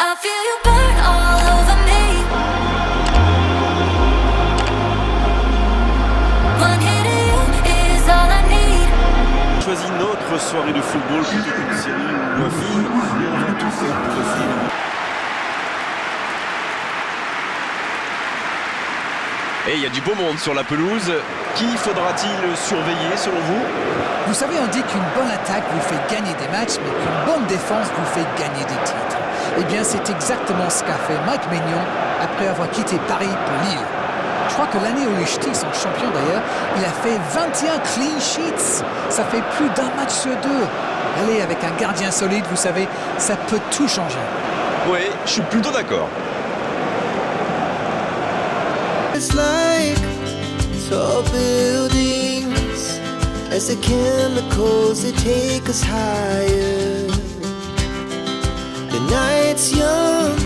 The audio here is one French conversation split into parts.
I feel you burn all over me. One hit of you is all I need. Choisis notre soirée de football plutôt qu'une série ou un film. On va tout faire pour le film. Et il y a du beau monde sur la pelouse. Qui faudra-t-il surveiller selon vous? Vous savez, on dit qu'une bonne attaque vous fait gagner des matchs, mais qu'une bonne défense vous fait gagner des titres. Eh bien, c'est exactement ce qu'a fait Mike Maignan après avoir quitté Paris pour Lille. Je crois que l'année où les Ch'tis sont champions d'ailleurs, il a fait 21 clean sheets. Ça fait plus d'un match sur deux. Allez, avec un gardien solide, vous savez, ça peut tout changer. Oui, je suis plutôt d'accord. It's like tall buildings as the chemicals they take us higher. The night's young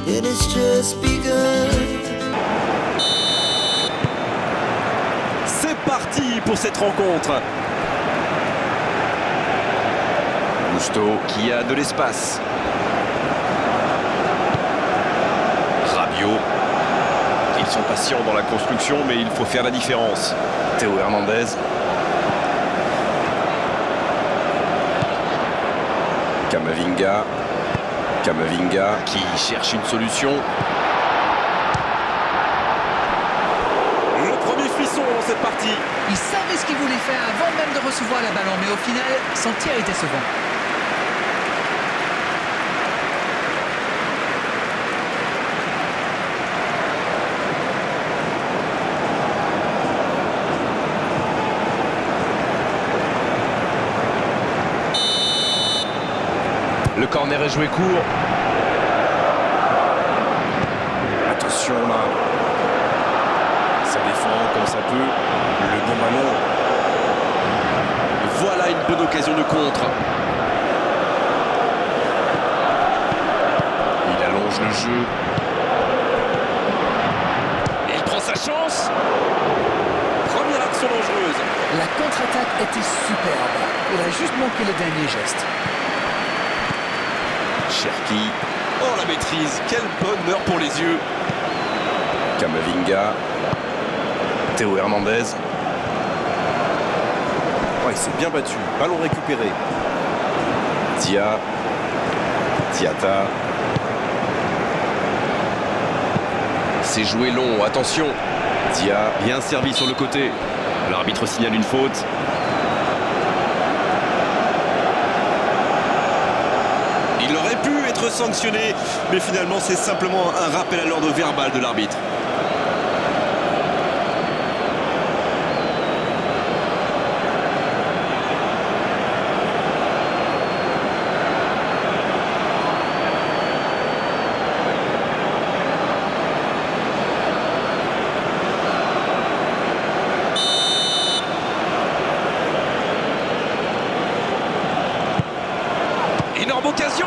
and it's just begun. C'est parti pour cette rencontre. Gusto qui a de l'espace. Rabiot. Ils sont patients dans la construction, mais il faut faire la différence. Théo Hernandez. Camavinga. Camavinga qui cherche une solution. Le premier frisson dans cette partie. Il savait ce qu'il voulait faire avant même de recevoir la ballon, mais au final, son tir est décevant. Le corner est joué court. Attention là. Ça défend comme ça peut. Le bon ballon. Voilà une bonne occasion de contre. Il allonge le jeu. Et il prend sa chance. Première action dangereuse. La contre-attaque était superbe. Il a juste manqué le dernier geste. Cherki. Oh la maîtrise, quel bonheur pour les yeux. Camavinga. Théo Hernandez. Ouais, il s'est bien battu. Ballon récupéré. Dia. Diata. C'est joué long, attention. Dia, bien servi sur le côté. L'arbitre signale une faute. Il aurait pu être sanctionné, mais finalement c'est simplement un rappel à l'ordre verbal de l'arbitre. Énorme occasion.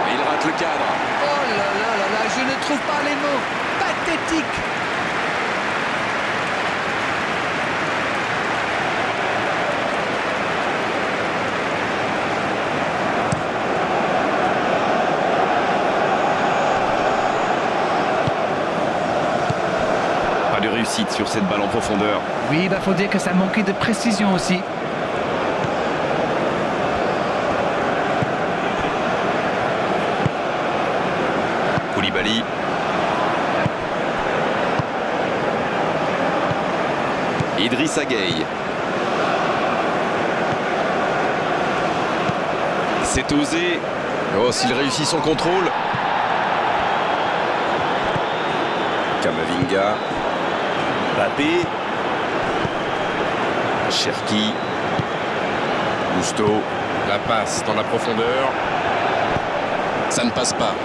Et il rate le cadre. Oh là là là là, je ne trouve pas les mots. Pathétique. Pas de réussite sur cette balle en profondeur. Oui, faut dire que ça manquait de précision aussi. Koulibaly. Idrissa Gueye. C'est osé. Oh, s'il réussit son contrôle. Camavinga. Mbappé. Cherki. Gusto. La passe dans la profondeur. Ça ne passe pas.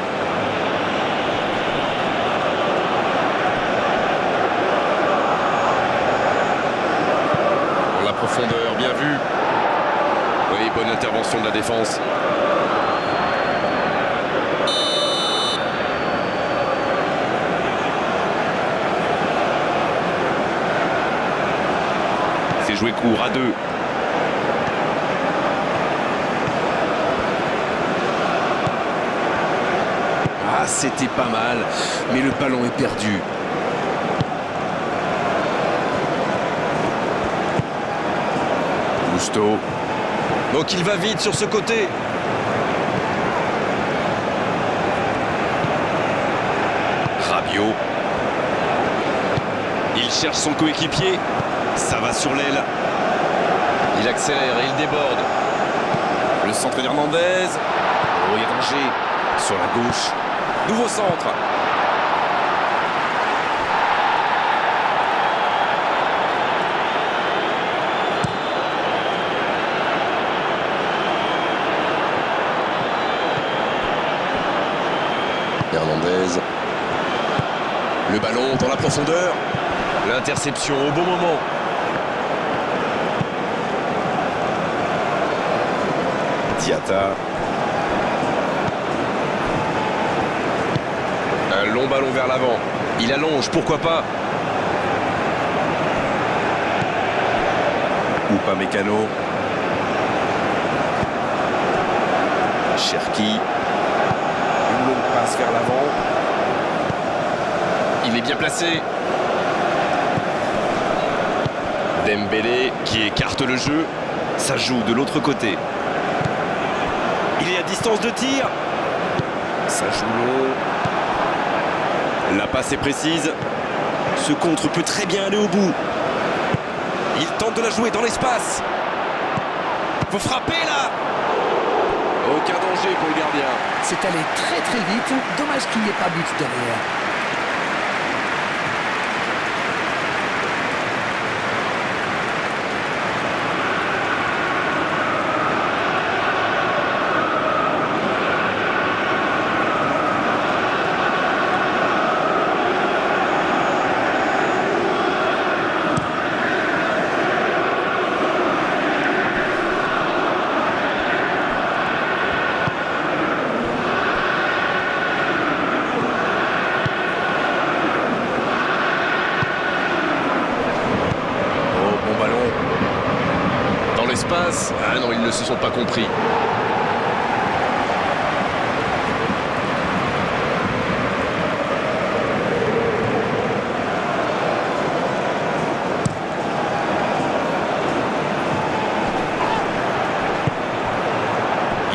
Dans la profondeur, bien vu. Oui, bonne intervention de la défense. C'est joué court à deux. Ah, c'était pas mal, mais le ballon est perdu. Gusto. Donc il va vite sur ce côté. Rabiot. Il cherche son coéquipier. Ça va sur l'aile. Il accélère et il déborde. Le centre d'Hernandez. Oh, il y a danger. Sur la gauche. Nouveau centre. Hernandez. Le ballon dans la profondeur. L'interception au bon moment. Diatta. Un long ballon vers l'avant. Il allonge, pourquoi pas. Upamecano. Cherki. Une longue passe vers l'avant. Il est bien placé. Dembélé qui écarte le jeu. Ça joue de l'autre côté. Il est à distance de tir. Ça joue long. La passe est précise. Ce contre peut très bien aller au bout. Il tente de la jouer dans l'espace. Faut frapper là. Aucun danger pour le gardien. C'est allé très très vite. Dommage qu'il n'y ait pas but derrière. Ah non, ils ne se sont pas compris.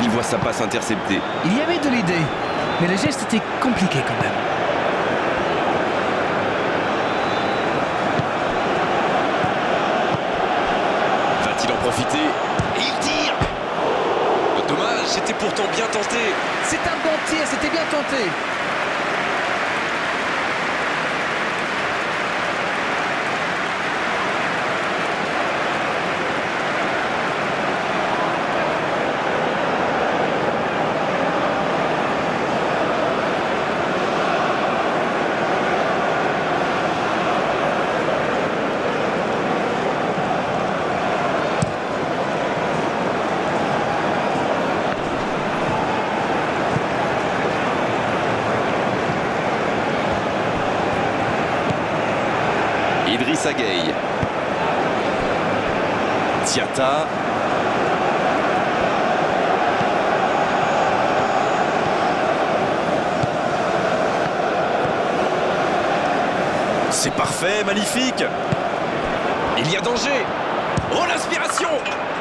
Il voit sa passe interceptée. Il y avait de l'idée, mais le geste était compliqué quand même. Va-t-il en profiter? Et il tire. Dommage, c'était pourtant bien tenté. C'est un bon tir, c'était bien tenté. Idrissa Gueye. Diatta. C'est parfait, magnifique. Il y a danger. Oh, l'inspiration.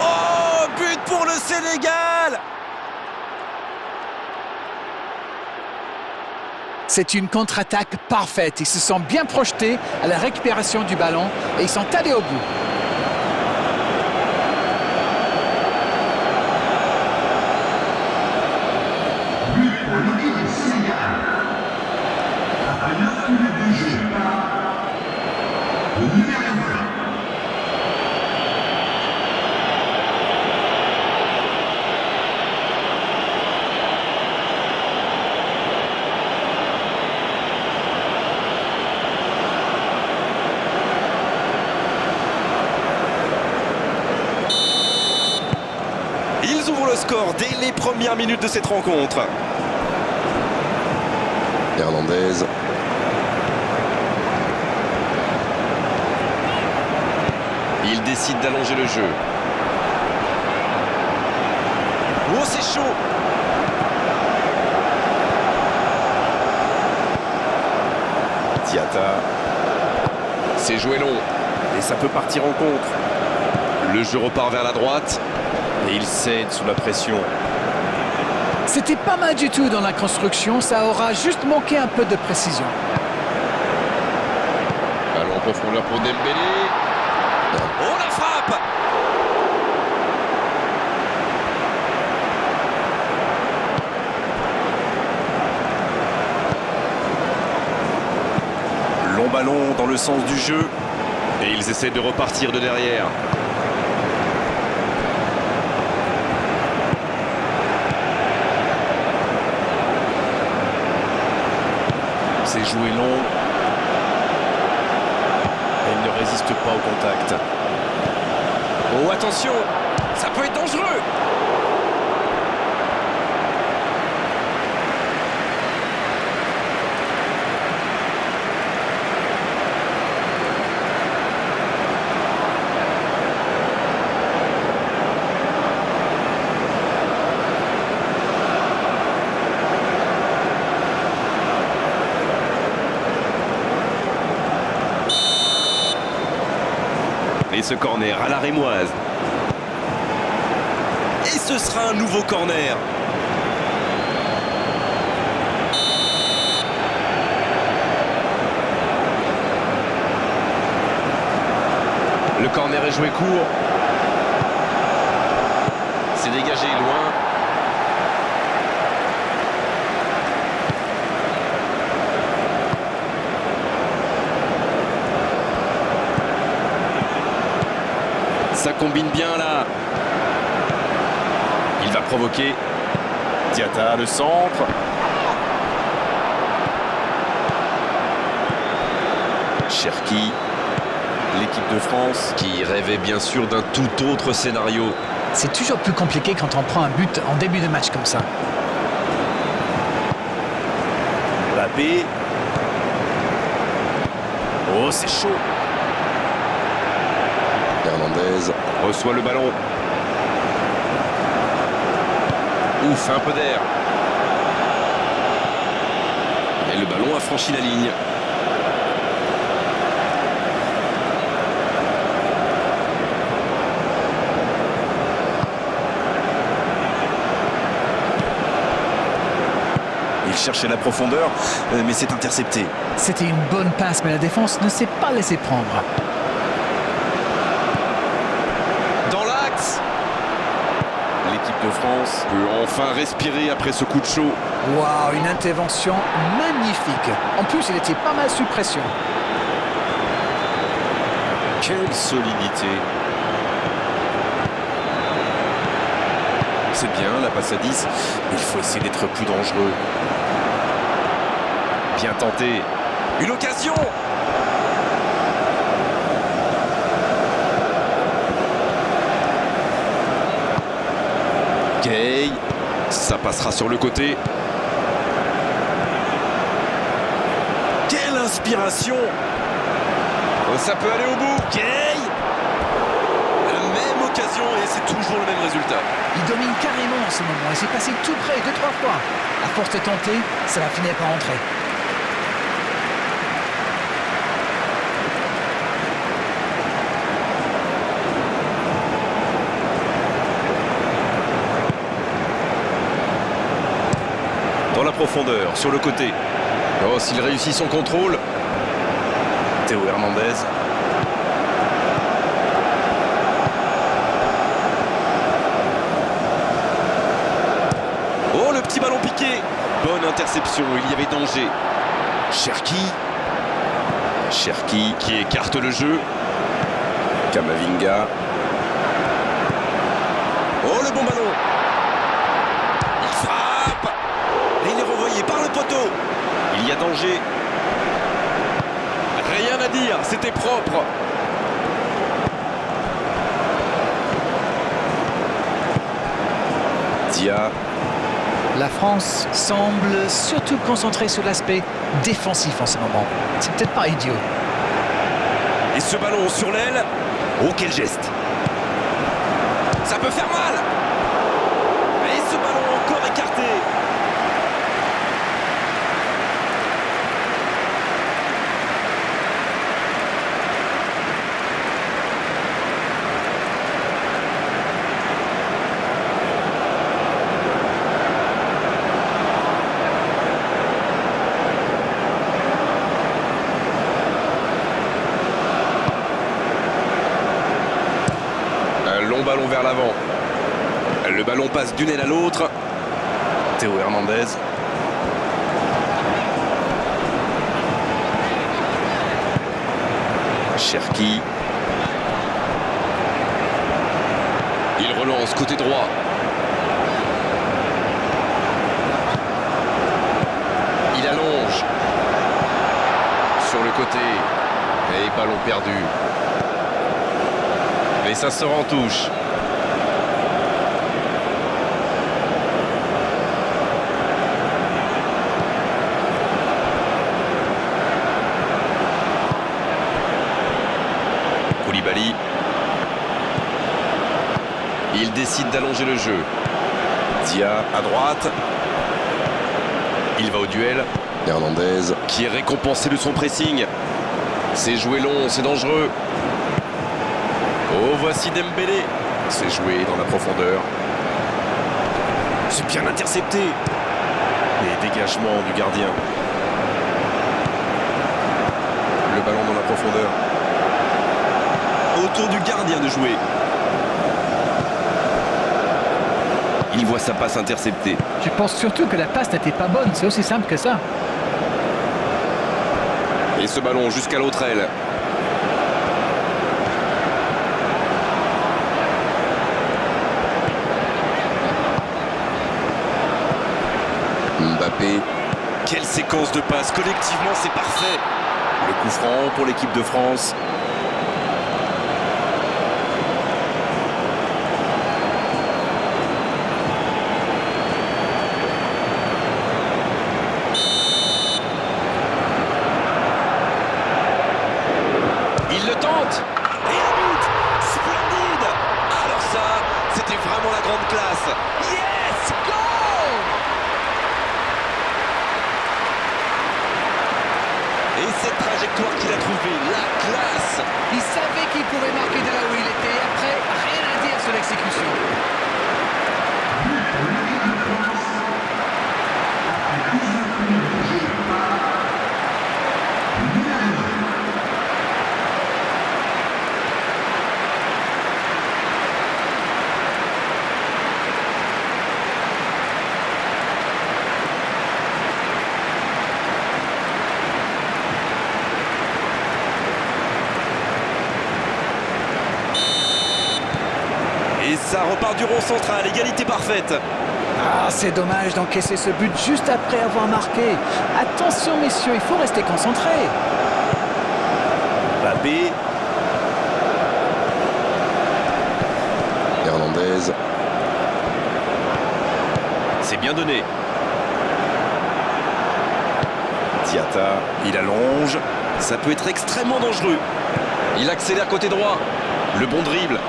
Oh, but pour le Sénégal. C'est une contre-attaque parfaite. Ils se sont bien projetés à la récupération du ballon et ils sont allés au bout. Ils ouvrent le score dès les premières minutes de cette rencontre. Hernandez. Il décide d'allonger le jeu. Oh, c'est chaud. Diatta. C'est joué long. Et ça peut partir en contre. Le jeu repart vers la droite. Et il cède sous la pression. C'était pas mal du tout dans la construction, ça aura juste manqué un peu de précision. Ballon en profondeur pour Dembélé. Oh la frappe! Long ballon dans le sens du jeu. Et ils essaient de repartir de derrière. C'est joué long. Elle ne résiste pas au contact. Oh attention, ça peut être dangereux. Et ce corner à la rémoise. Et ce sera un nouveau corner. Le corner est joué court. C'est dégagé loin. Ça combine bien là. Il va provoquer. Diatta, le centre. Cherki. L'équipe de France qui rêvait bien sûr d'un tout autre scénario. C'est toujours plus compliqué quand on prend un but en début de match comme ça. Mbappé. Oh, c'est chaud. Hernandez reçoit le ballon. Ouf, un peu d'air. Et le ballon a franchi la ligne. Il cherchait la profondeur, mais c'est intercepté. C'était une bonne passe, mais la défense ne s'est pas laissée prendre. L'équipe de France peut enfin respirer après ce coup de chaud. Waouh, une intervention magnifique. En plus, il était pas mal sous pression. Quelle solidité. C'est bien la passe à 10, mais il faut essayer d'être plus dangereux. Bien tenté. Une occasion. Gay, ça passera sur le côté. Quelle inspiration! Ça peut aller au bout. Gay, la même occasion et c'est toujours le même résultat. Il domine carrément en ce moment et c'est passé tout près 2-3 fois. À force de tenter, ça va finir par entrer. Dans la profondeur, sur le côté. Oh, s'il réussit son contrôle. Théo Hernandez. Oh, le petit ballon piqué. Bonne interception, il y avait danger. Cherki. Cherki qui écarte le jeu. Kamavinga. Oh, le bon ballon. Il frappe. Et il est renvoyé par le poteau. Il y a danger. Rien à dire, c'était propre. Dia. La France semble surtout concentrée sur l'aspect défensif en ce moment. C'est peut-être pas idiot. Et ce ballon sur l'aile. Oh, quel geste. Ça peut faire mal. Et ce ballon encore écarté. vers l'avant. Le ballon passe d'une aile à l'autre. Théo Hernandez. Cherki. Il relance côté droit. Il allonge. Sur le côté. Et ballon perdu. Et ça sort en touche. Koulibaly. Il décide d'allonger le jeu. Dia à droite. Il va au duel. Hernandez qui est récompensé de son pressing. C'est joué long, c'est dangereux. Oh, voici Dembélé. C'est joué dans la profondeur. C'est bien intercepté. Et dégagement du gardien. Le ballon dans la profondeur. Autour du gardien de jouer. Il voit sa passe interceptée. Je pense surtout que la passe n'était pas bonne, c'est aussi simple que ça. Et ce ballon jusqu'à l'autre aile. Mbappé. Quelle séquence de passes. Collectivement, c'est parfait. Le coup franc pour l'équipe de France. Il le tente. Et un but. Splendide. Alors ça, c'était vraiment la grande classe. Yes, goal. Et cette trajectoire qu'il a trouvée, la classe. Il savait qu'il pouvait marquer de là où il était. Après, rien à dire sur l'exécution. Et ça repart du rond central, égalité parfaite. Ah, c'est dommage d'encaisser ce but juste après avoir marqué. Attention messieurs, il faut rester concentré. Mbappé. Hernandez. C'est bien donné. Diatta, il allonge. Ça peut être extrêmement dangereux. Il accélère côté droit. Le bon dribble.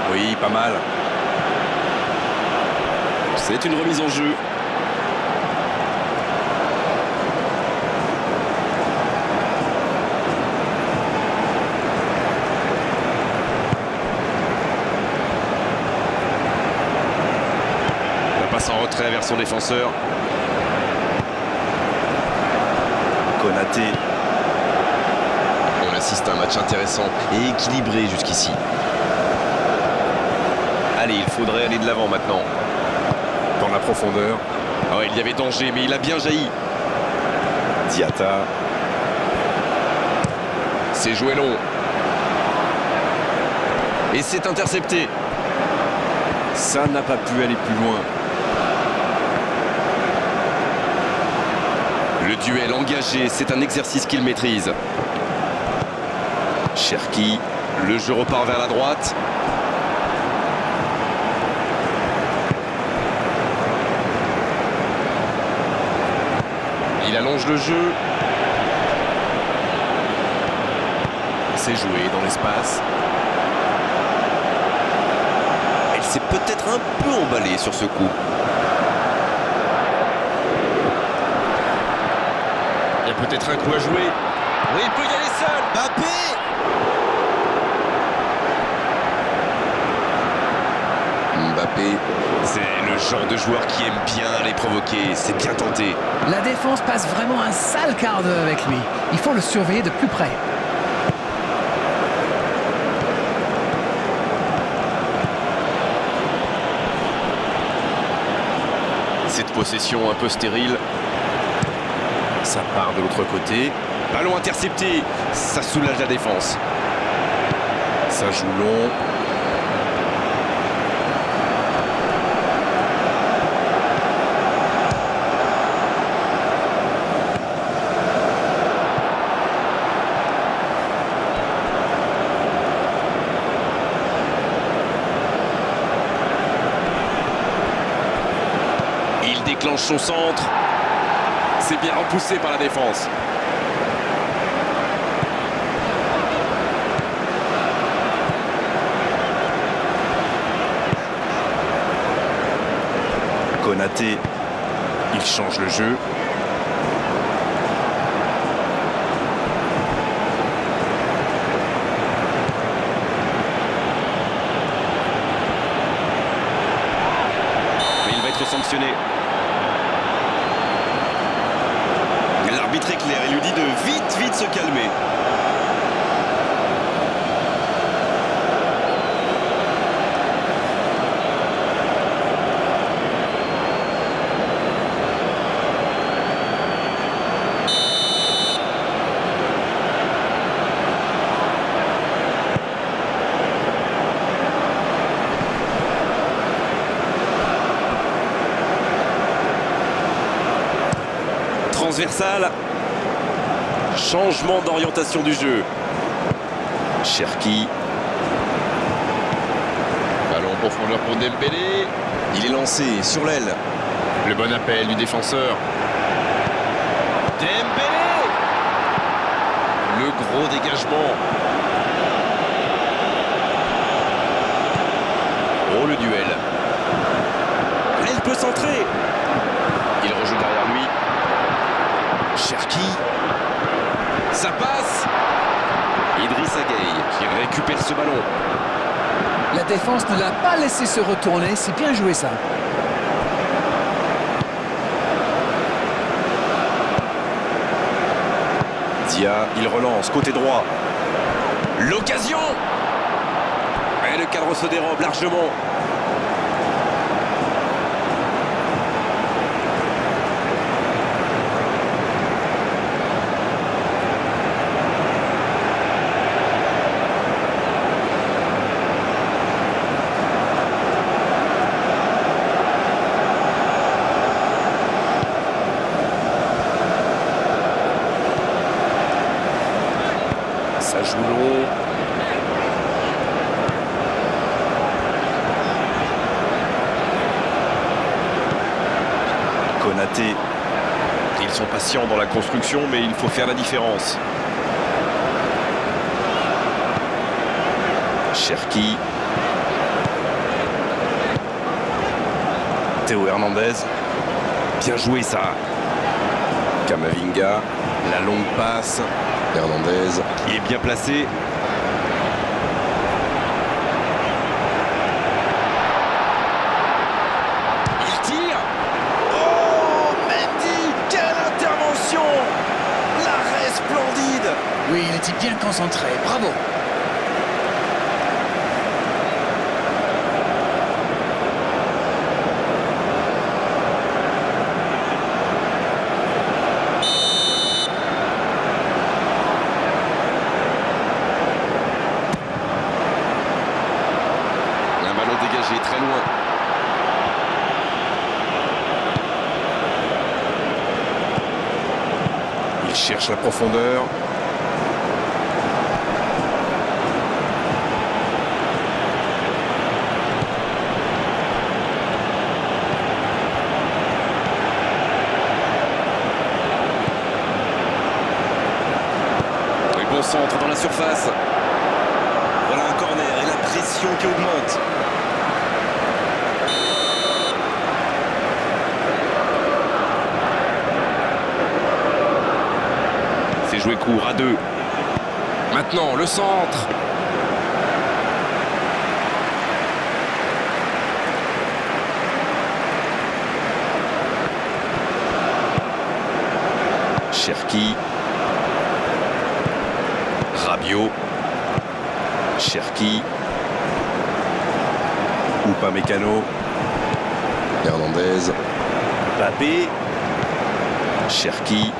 Oui, pas mal. C'est une remise en jeu. La passe en retrait vers son défenseur. Konaté. On assiste à un match intéressant et équilibré jusqu'ici. Allez, il faudrait aller de l'avant maintenant. Dans la profondeur. Oh, il y avait danger, mais il a bien jailli. Diatta. C'est joué long. Et c'est intercepté. Ça n'a pas pu aller plus loin. Le duel engagé, c'est un exercice qu'il maîtrise. Cherki. Le jeu repart vers la droite. Il allonge le jeu. C'est joué dans l'espace. Elle s'est peut-être un peu emballée sur ce coup. Il y a peut-être un coup à jouer. Oui, il peut y aller seul. Mbappé. Mbappé, c'est le genre de joueur qui aime bien les provoquer. C'est bien tenté. La défense passe vraiment un sale quart d'heure avec lui. Il faut le surveiller de plus près. Cette possession un peu stérile. Ça part de l'autre côté. Ballon intercepté. Ça soulage la défense. Ça joue long. Il déclenche son centre. C'est bien repoussé par la défense. Konaté, il change le jeu. Mais il va être sanctionné. L'arbitre est clair, il lui dit de vite se calmer. Transversal. Changement d'orientation du jeu. Cherki. Ballon en profondeur pour Dembélé. Il est lancé sur l'aile. Le bon appel du défenseur. Dembélé. Le gros dégagement. Oh, le duel. Là, il peut centrer. Il rejoue derrière lui. Cherki. Ça passe. Idrissa Gueye qui récupère ce ballon. La défense ne l'a pas laissé se retourner, c'est bien joué ça. Dia, il relance, côté droit. L'occasion. Et le cadre se dérobe largement. Ça joue long. Konaté. Ils sont patients dans la construction, mais il faut faire la différence. Cherki. Théo Hernandez. Bien joué ça. Kamavinga. La longue passe. Hernandez. Il est bien placé. Il tire. Oh, Mendy. Quelle intervention. L'arrêt splendide. Oui, il était bien concentré, bravo. Dégagé très loin. Il cherche la profondeur. Et bon centre dans la surface. Voilà un corner et la pression qui augmente. Joué court à deux. Maintenant, le centre. Cherki. Rabiot. Cherki. Upamecano. Hernandez. Mbappé. Cherki.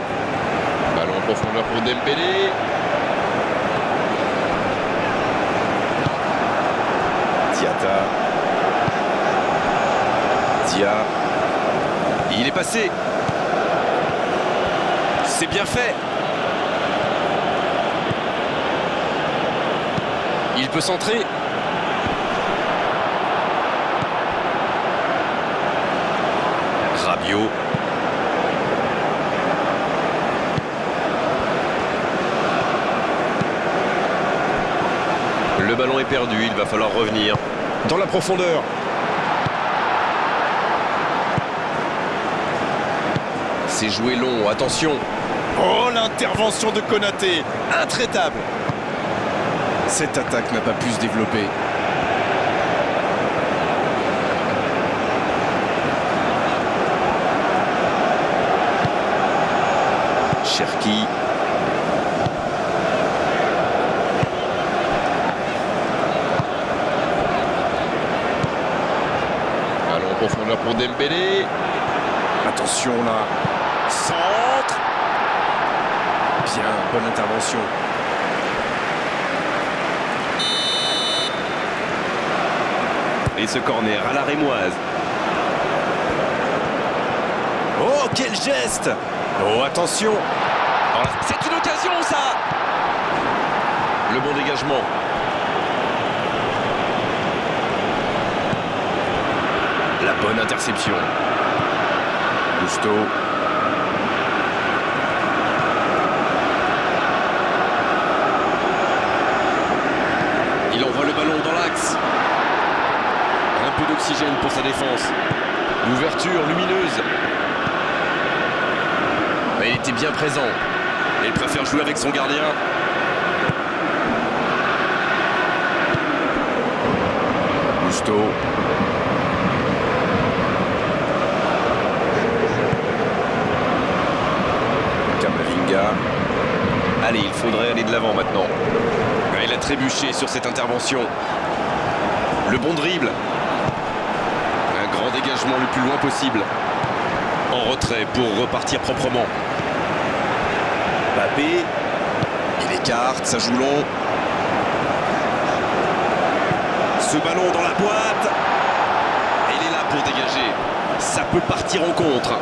Ballon en profondeur pour Dembélé. Diata. Dia. Il est passé. C'est bien fait. Il peut centrer. Rabiot. Le ballon est perdu, il va falloir revenir. Dans la profondeur. C'est joué long, attention. Oh, l'intervention de Konaté, intraitable. Cette attaque n'a pas pu se développer. Cherki. Ballon en profondeur pour Dembélé. Attention là. Centre. Bien, bonne intervention. Et ce corner à la rémoise. Oh, quel geste! Oh, attention! Oh, c'est une occasion, ça! Le bon dégagement. La bonne interception. Gusto. Il envoie le ballon dans l'axe. Un peu d'oxygène pour sa défense. L'ouverture lumineuse. Mais il était bien présent. Il préfère jouer avec son gardien. Gusto. Camavinga. Allez, il faudrait aller de l'avant maintenant. Il a trébuché sur cette intervention. Le bon dribble. Un grand dégagement le plus loin possible. En retrait pour repartir proprement. Mbappé. Il écarte, ça joue long. Ce ballon dans la boîte. Il est là pour dégager. Ça peut partir en contre.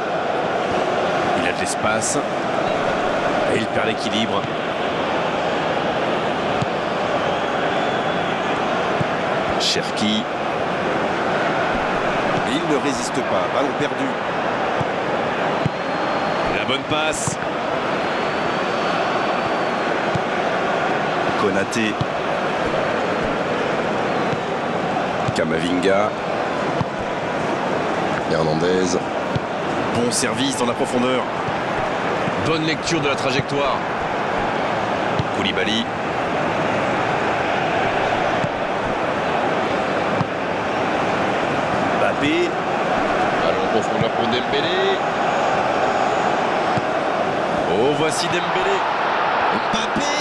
Il a de l'espace. Et il perd l'équilibre. Cherki. Et il ne résiste pas. Ballon perdu. La bonne passe. Konaté. Camavinga. Hernandez. Bon service dans la profondeur. Bonne lecture de la trajectoire. Koulibaly. Mbappé. Ballon en profondeur pour Dembélé. Oh, voici Dembélé. Mbappé.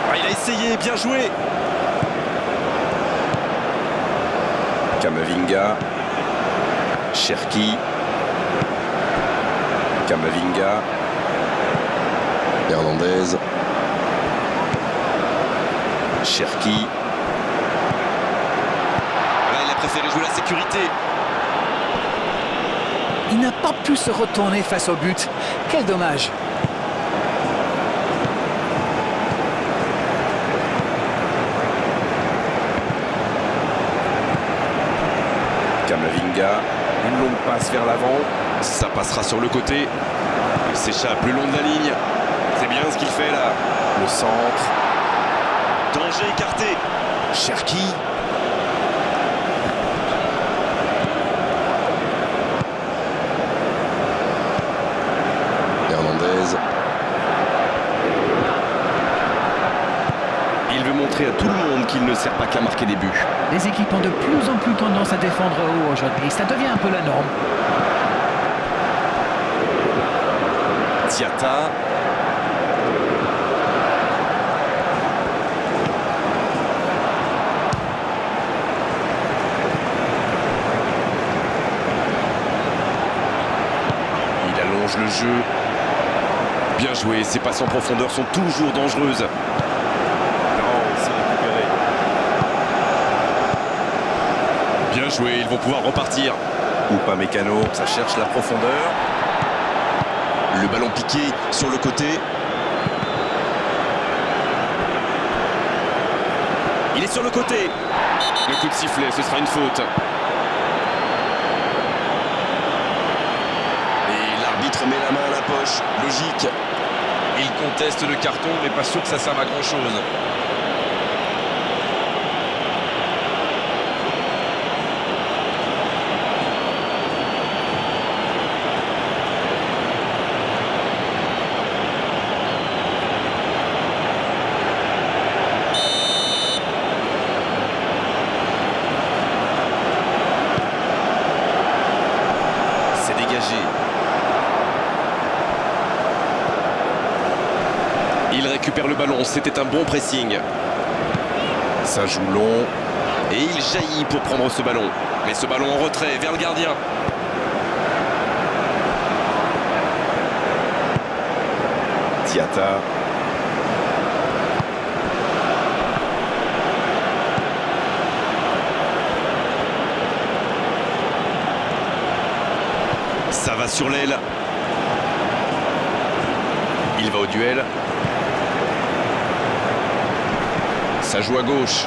Ah, il a essayé, bien joué. Camavinga. Cherki. Camavinga. Hernandez. Cherki. Là, il a préféré jouer la sécurité. Il n'a pas pu se retourner face au but. Quel dommage. Camavinga, une longue passe vers l'avant. Ça passera sur le côté. Il s'échappe le long de la ligne. C'est bien ce qu'il fait là. Le centre. Danger écarté. Cherki. Hernandez. Il veut montrer à tout le monde qu'il ne sert pas qu'à marquer des buts. Les équipes ont de plus en plus tendance à défendre haut aujourd'hui. Ça devient un peu la norme. Diata. allonge le jeu. Bien joué, ces passes en profondeur sont toujours dangereuses. Non, c'est récupéré. Bien joué, ils vont pouvoir repartir. Ou pas Mécano, ça cherche la profondeur. Le ballon piqué sur le côté. Il est sur le côté. Le coup de sifflet, ce sera une faute. Et l'arbitre met la main à la poche. Logique. Il conteste le carton, mais pas sûr que ça serve à grand-chose. C'est dégagé. Il récupère le ballon, c'était un bon pressing. Ça joue long. Et il jaillit pour prendre ce ballon. Mais ce ballon en retrait vers le gardien. Diatta. Ça va sur l'aile. Il va au duel. Ça joue à gauche.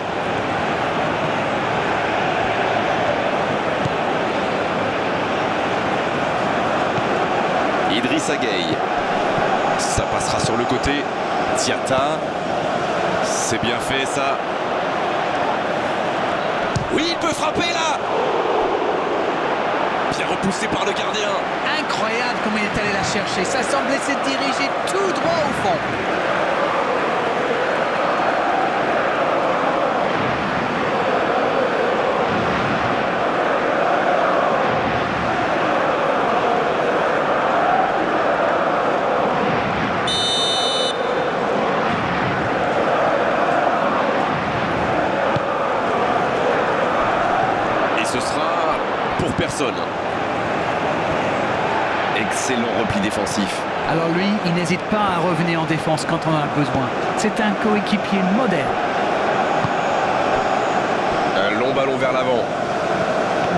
Idrissa Gueye. Ça passera sur le côté. Diatta. C'est bien fait ça. Oui, il peut frapper là. Bien repoussé par le gardien. Incroyable comme il est allé la chercher. Ça semblait se diriger tout droit au fond. Et ce sera pour personne. Excellent repli défensif. Alors lui, il n'hésite pas à revenir en défense quand on en a besoin. C'est un coéquipier moderne. Un long ballon vers l'avant.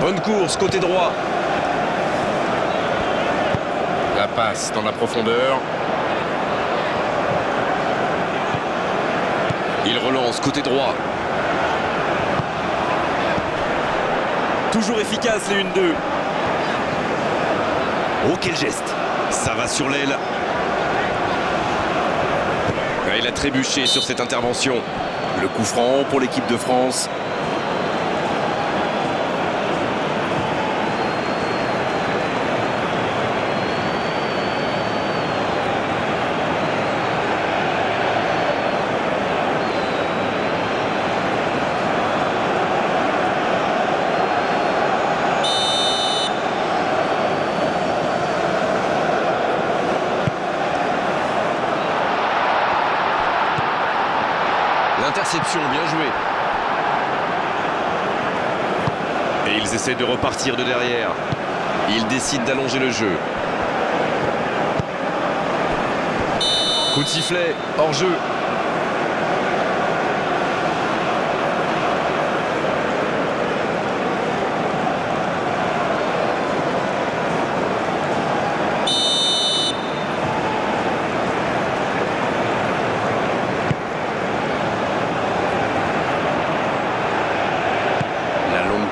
Bonne course, côté droit. La passe dans la profondeur. Il relance côté droit. Toujours efficace les 1-2. Oh, quel geste! Ça va sur l'aile. Ah, il a trébuché sur cette intervention. Le coup franc pour l'équipe de France. L'interception, bien joué. Et ils essaient de repartir de derrière. Ils décident d'allonger le jeu. Coup de sifflet, hors jeu.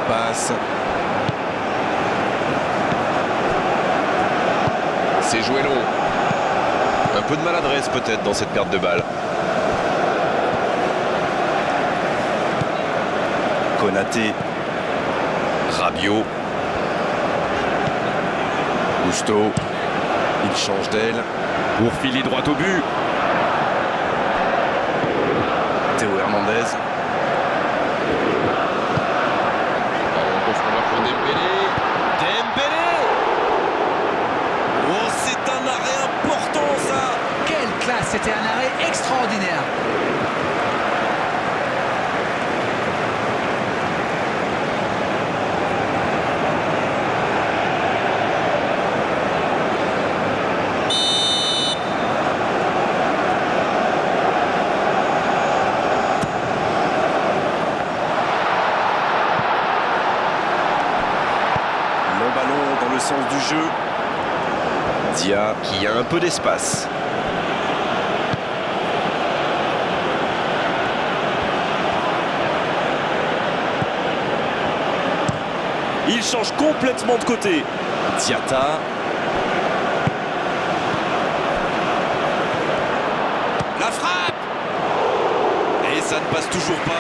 Passe. C'est joué long. Un peu de maladresse peut-être dans cette perte de balle. Konaté. Rabiot. Gusto. Il change d'aile pour filer droit au but. Théo Hernandez. Dembélé. Oh, c'est un arrêt important ça. Quelle classe, c'était un arrêt extraordinaire. sens du jeu. Dia qui a un peu d'espace. Il change complètement de côté. Diatta. La frappe. Et ça ne passe toujours pas.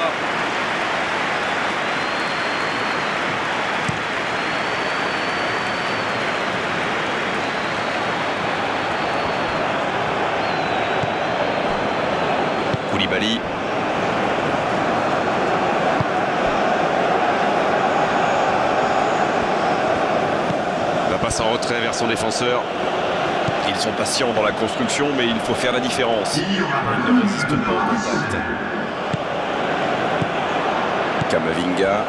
Koulibaly. La passe en retrait vers son défenseur. Ils sont patients dans la construction, mais il faut faire la différence. Ils ne résistent pas au contact. Kamavinga.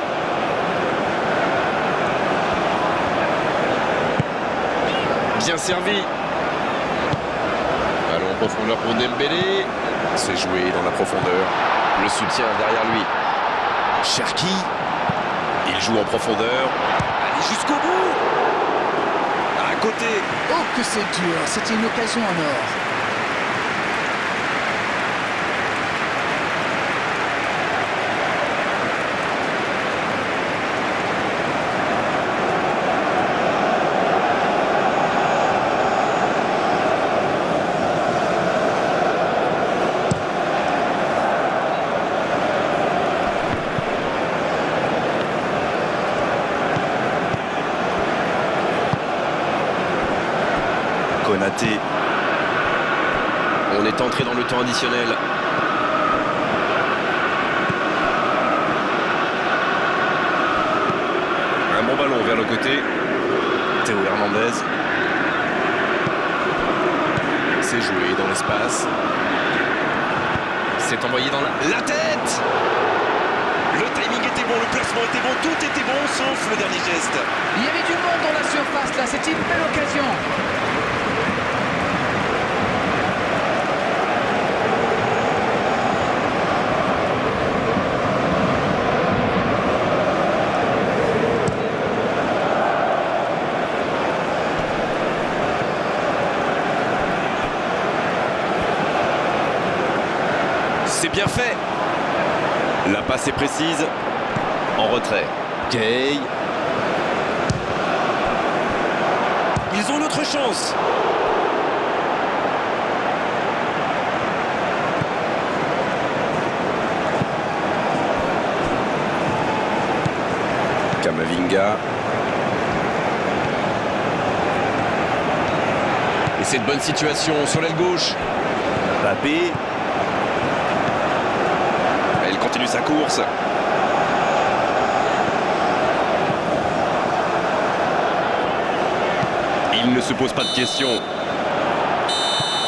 Bien servi. Ballon en profondeur pour Dembélé. C'est joué dans la profondeur. Le soutien derrière lui. Cherki. Il joue en profondeur. Allez jusqu'au bout. À côté. Oh, que c'est dur. C'était une occasion en or. Konaté. On est entré dans le temps additionnel. Un bon ballon vers le côté. Théo Hernandez. C'est joué dans l'espace. C'est envoyé dans la tête. Le timing était bon, le placement était bon, tout était bon sauf le dernier geste. Il y avait du monde dans la surface là. C'était une belle occasion. C'est bien fait. La passe est précise. En retrait. Gay. Ils ont une autre chance. Kamavinga. Et c'est une bonne situation sur l'aile gauche. Mbappé. Elle continue sa course. Il ne se pose pas de questions.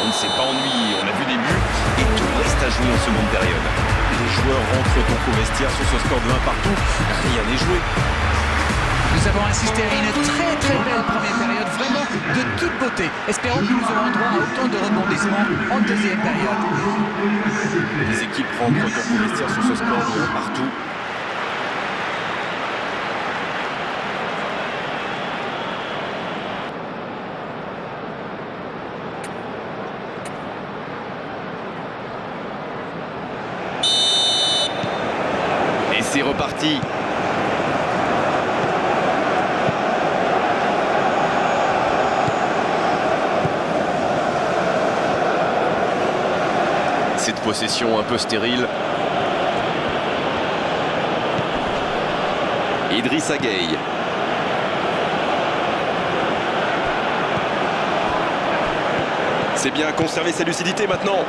On ne s'est pas ennuyé, on a vu des buts et tout reste à jouer en seconde période. Les joueurs rentrent donc au vestiaire sur ce score de 1 partout. Rien n'est joué. Nous avons assisté à une très très belle première période, vraiment de toute beauté. Espérons que nous aurons droit à autant de rebondissements en deuxième période. Les équipes rentrent donc au vestiaire sur ce score de 1 partout. Et c'est reparti. Cette possession un peu stérile. Idrissa Gueye. C'est bien conserver sa lucidité maintenant.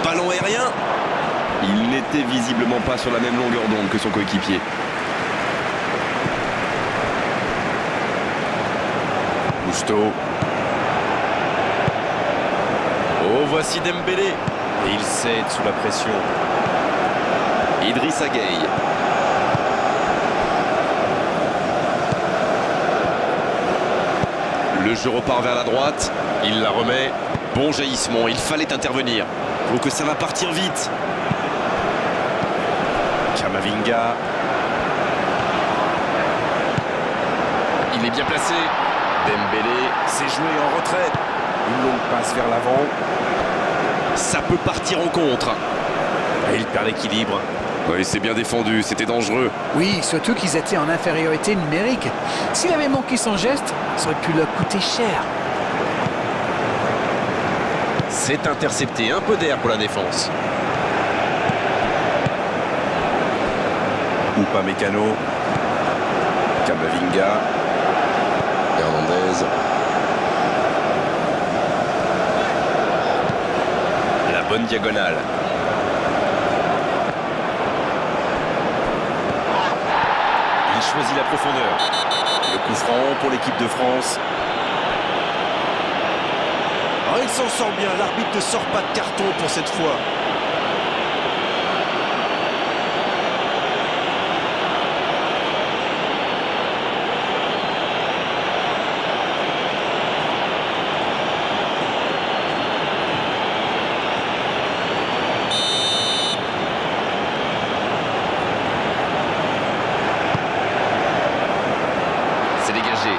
Ballon aérien. Il n'était visiblement pas sur la même longueur d'onde que son coéquipier. Gusto. Oh, voici Dembélé. Et il cède sous la pression. Idrissa Gueye. Le jeu repart vers la droite. Il la remet. Bon jaillissement, il fallait intervenir. Oh, que ça va partir vite. Kamavinga. Il est bien placé. Dembélé, c'est joué en retrait. Une longue passe vers l'avant. Ça peut partir en contre. Et il perd l'équilibre. Oui, c'est bien défendu, c'était dangereux. Oui, surtout qu'ils étaient en infériorité numérique. S'il avait manqué son geste, ça aurait pu leur coûter cher. C'est intercepté, un peu d'air pour la défense. Upamecano. Kamavinga. Hernandez. La bonne diagonale. Il choisit la profondeur. Le coup franc pour l'équipe de France. Oh, il s'en sort bien, l'arbitre ne sort pas de carton pour cette fois. C'est dégagé.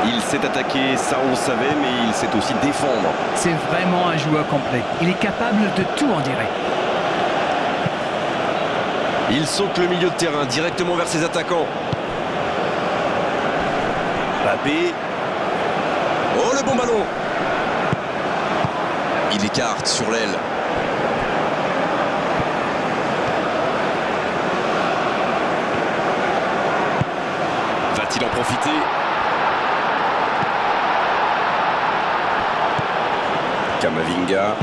Il s'est attaqué, ça on le savait, mais il sait aussi défendre. C'est vraiment un joueur complet. Il est capable de tout en direct. Il saute le milieu de terrain directement vers ses attaquants. Mbappé. Oh, le bon ballon. Il écarte sur l'aile. Va-t-il en profiter? Kamavinga.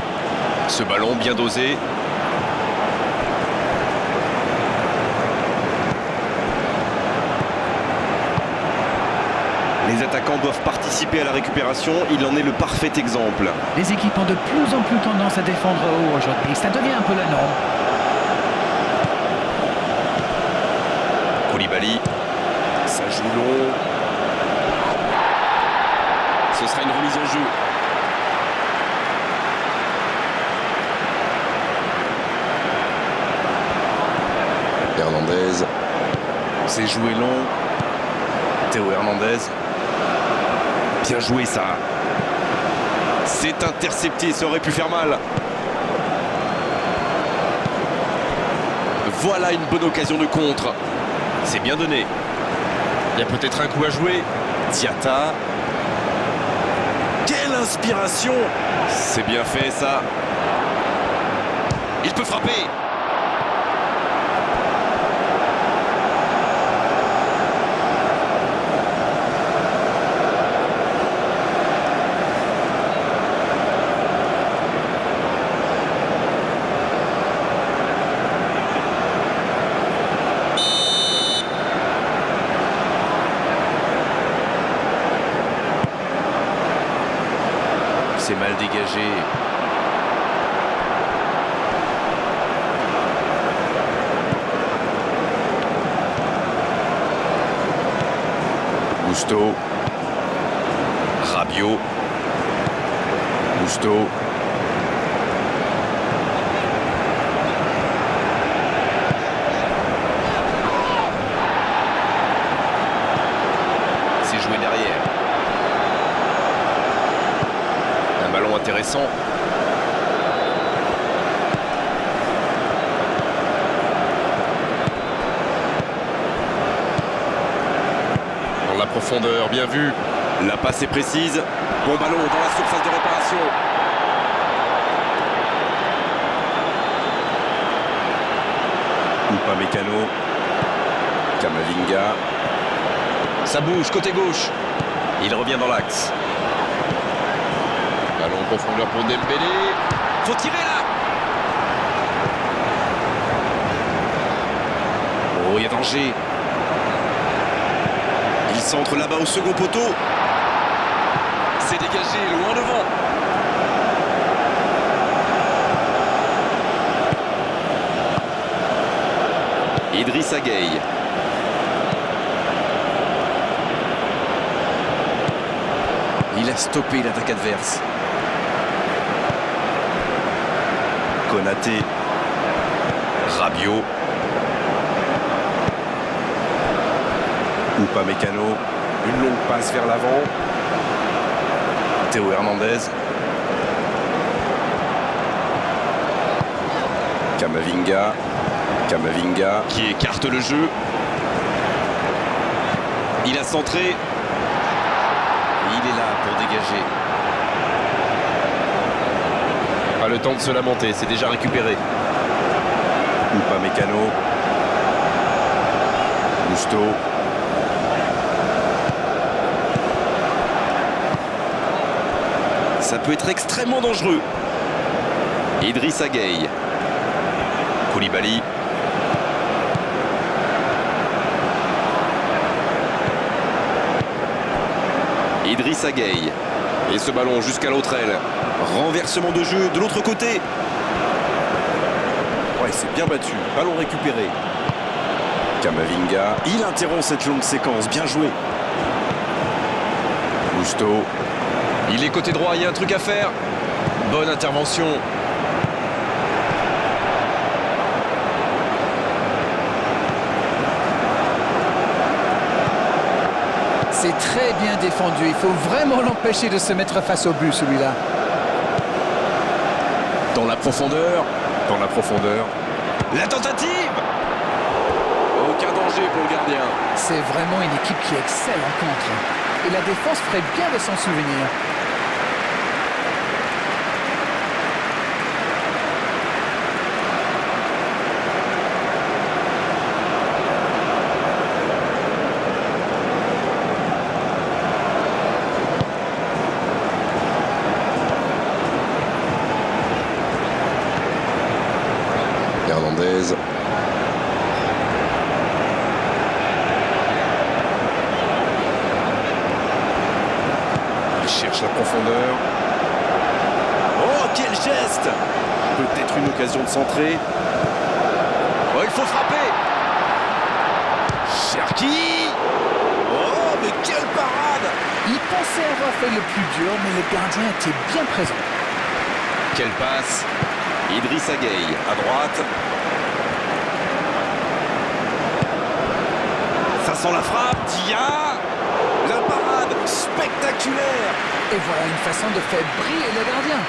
Ce ballon bien dosé. Les attaquants doivent participer à la récupération. Il en est le parfait exemple. Les équipes ont de plus en plus tendance à défendre haut aujourd'hui. Ça devient un peu la norme. Koulibaly. Ça joue long. Ce sera une remise en jeu. Hernandez. C'est joué long. Théo Hernandez. Bien joué ça. C'est intercepté, ça aurait pu faire mal. Voilà une bonne occasion de contre. C'est bien donné. Il y a peut-être un coup à jouer. Diatta. Quelle inspiration! C'est bien fait ça. Il peut frapper. C'est mal dégagé. Gusto. Rabiot. Gusto. C'est joué derrière. Un ballon intéressant. Dans la profondeur, bien vu. La passe est précise. Bon ballon dans la surface de réparation. Upamecano. Kamavinga. Ça bouge côté gauche. Il revient dans l'axe. Ballon en profondeur pour Dembélé. Faut tirer là. Oh, il y a danger. Il centre là-bas au second poteau. C'est dégagé, loin devant. Idrissa Gueye. Il a stoppé l'attaque adverse. Konaté. Rabiot. Upamecano. Une longue passe vers l'avant. Théo Hernandez. Camavinga. Camavinga qui écarte le jeu. Il a centré. Il est là pour dégager. Pas le temps de se lamenter, c'est déjà récupéré. Upamecano. Gusto. Ça peut être extrêmement dangereux. Idrissa Gueye. Koulibaly. Idrissa Gueye. Et ce ballon jusqu'à l'autre aile. Renversement de jeu de l'autre côté. Ouais, c'est bien battu. Ballon récupéré. Camavinga. Il interrompt cette longue séquence. Bien joué. Gusto. Il est côté droit, il y a un truc à faire. Bonne intervention. C'est très bien défendu. Il faut vraiment l'empêcher de se mettre face au but, celui-là. Dans la profondeur. Dans la profondeur. La tentative. Aucun danger pour le gardien. C'est vraiment une équipe qui excelle en contre. Et la défense ferait bien de s'en souvenir. Hernandez. Il cherche la profondeur. Oh, quel geste! Peut-être une occasion de centrer. Oh, il faut frapper! Cherki! Oh, mais quelle parade! Il pensait avoir fait le plus dur, mais le gardien était bien présent. Quelle passe! Idrissa Gueye à droite. Ça sent la frappe. Dia! La parade spectaculaire! Et voilà une façon de faire briller le gardien.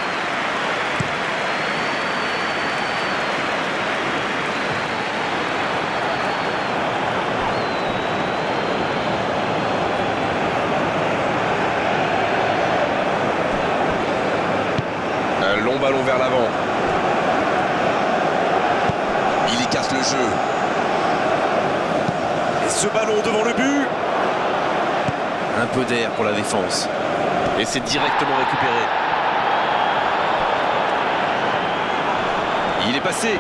Un long ballon vers l'avant. Il écarte le jeu. Et ce ballon devant le but. Un peu d'air pour la défense. Et c'est directement récupéré. Il est passé.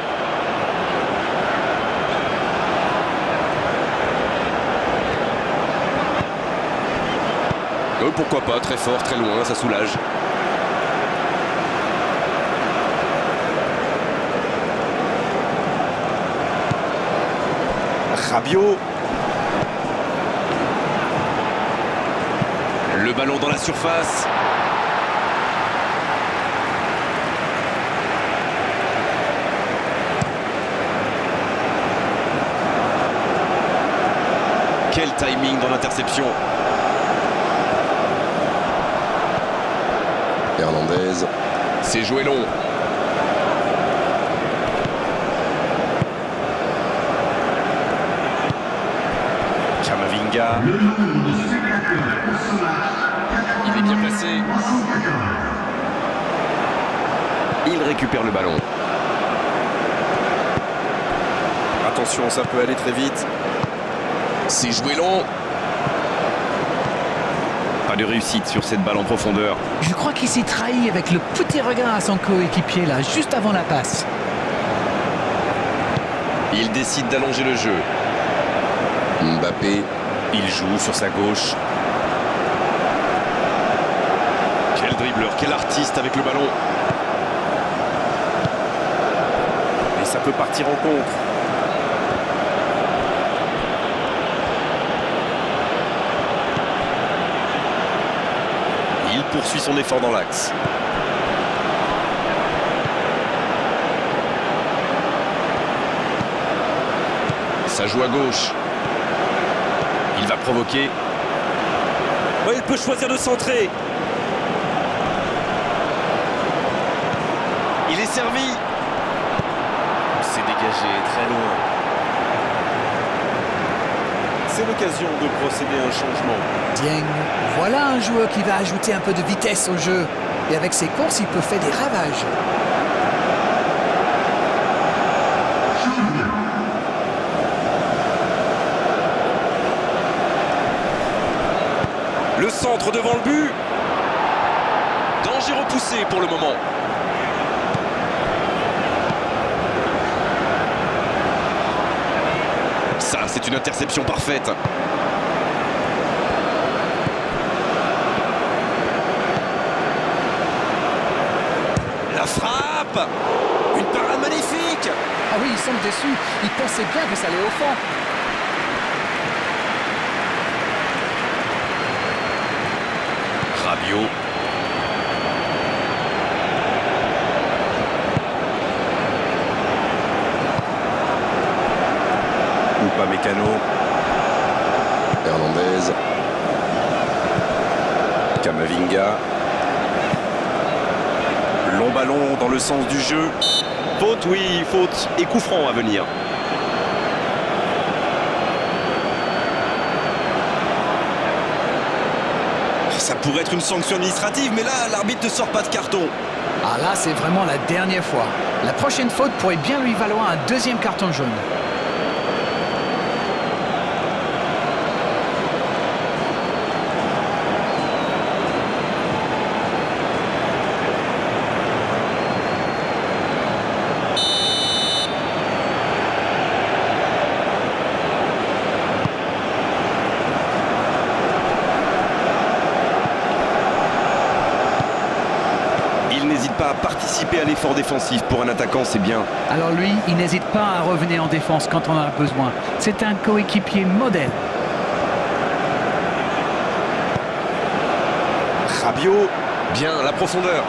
Pourquoi pas, très fort, très loin, ça soulage. Rabiot. Le ballon dans la surface. Quel timing dans l'interception. Hernandez. C'est joué long. Camavinga. Il est bien placé. Il récupère le ballon. Attention, ça peut aller très vite. C'est joué long. Pas de réussite sur cette balle en profondeur. Je crois qu'il s'est trahi avec le petit regard à son coéquipier là, juste avant la passe. Il décide d'allonger le jeu. Mbappé, il joue sur sa gauche. Quel dribbleur, quel artiste avec le ballon. Et ça peut partir en contre. Il poursuit son effort dans l'axe. Ça joue à gauche. Il va provoquer. Ouais, il peut choisir de centrer. Il est servi. C'est dégagé très loin. C'est l'occasion de procéder à un changement. Dieng, voilà un joueur qui va ajouter un peu de vitesse au jeu. Et avec ses courses, il peut faire des ravages. Le centre devant le but. Danger repoussé pour le moment. Ça, c'est une interception parfaite. La frappe. Une parade magnifique. Ah oui, ils sont déçus. Ils pensaient bien que ça allait au fond. Rabiot. Upamecano. Hernandez. Camavinga. Long ballon dans le sens du jeu. Faute, oui, faute. Et coup franc à venir. Ça pourrait être une sanction administrative, mais là, l'arbitre ne sort pas de carton. Ah là, c'est vraiment la dernière fois. La prochaine faute pourrait bien lui valoir un deuxième carton jaune. Il n'hésite pas à participer à l'effort défensif. Pour un attaquant, c'est bien. Alors lui, il n'hésite pas à revenir en défense quand on en a besoin. C'est un coéquipier modèle. Rabiot, bien, la profondeur.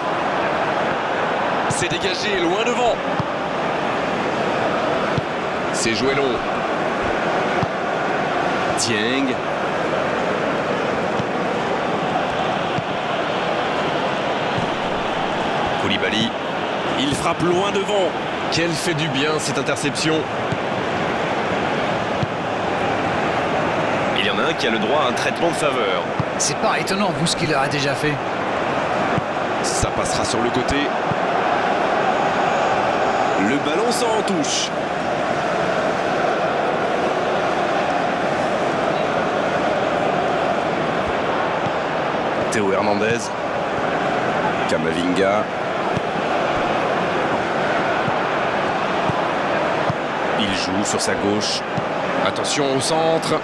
C'est dégagé, loin devant. C'est joué long. Dieng. Koulibaly. Il frappe loin devant. Quelle fait du bien cette interception. Il y en a un qui a le droit à un traitement de faveur. C'est pas étonnant, vu ce qu'il leur a déjà fait. Ça passera sur le côté. Le ballon sort en touche. Théo Hernandez. Camavinga. Il joue sur sa gauche. Attention au centre.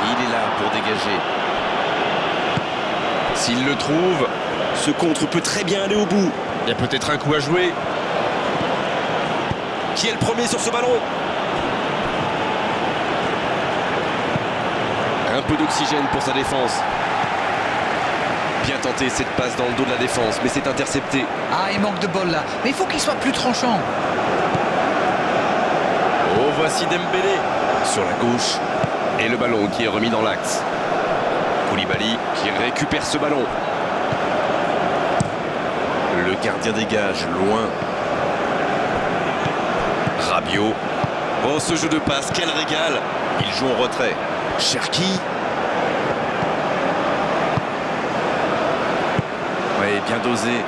Il est là pour dégager. S'il le trouve, Ce contre peut très bien aller au bout. il y a peut-être un coup à jouer. Qui est le premier sur ce ballon? Un peu d'oxygène pour sa défense. Bien tenté cette passe dans le dos de la défense, mais c'est intercepté. Ah, il manque de bol là. Mais il faut qu'il soit plus tranchant. Oh, voici Dembélé sur la gauche. Et le ballon qui est remis dans l'axe. Koulibaly qui récupère ce ballon. Le gardien dégage loin. Rabiot. Oh, ce jeu de passe, quel régal. Il joue en retrait. Cherki. Ouais, bien dosé.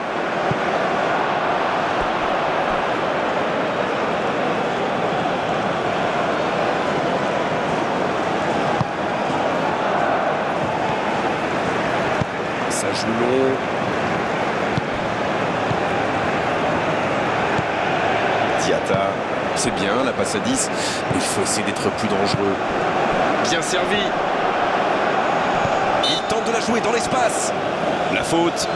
Ça joue long. Diatta. C'est bien, la passe à 10. Il faut essayer d'être plus dangereux. Bien servi. Il tente de la jouer dans l'espace. La faute.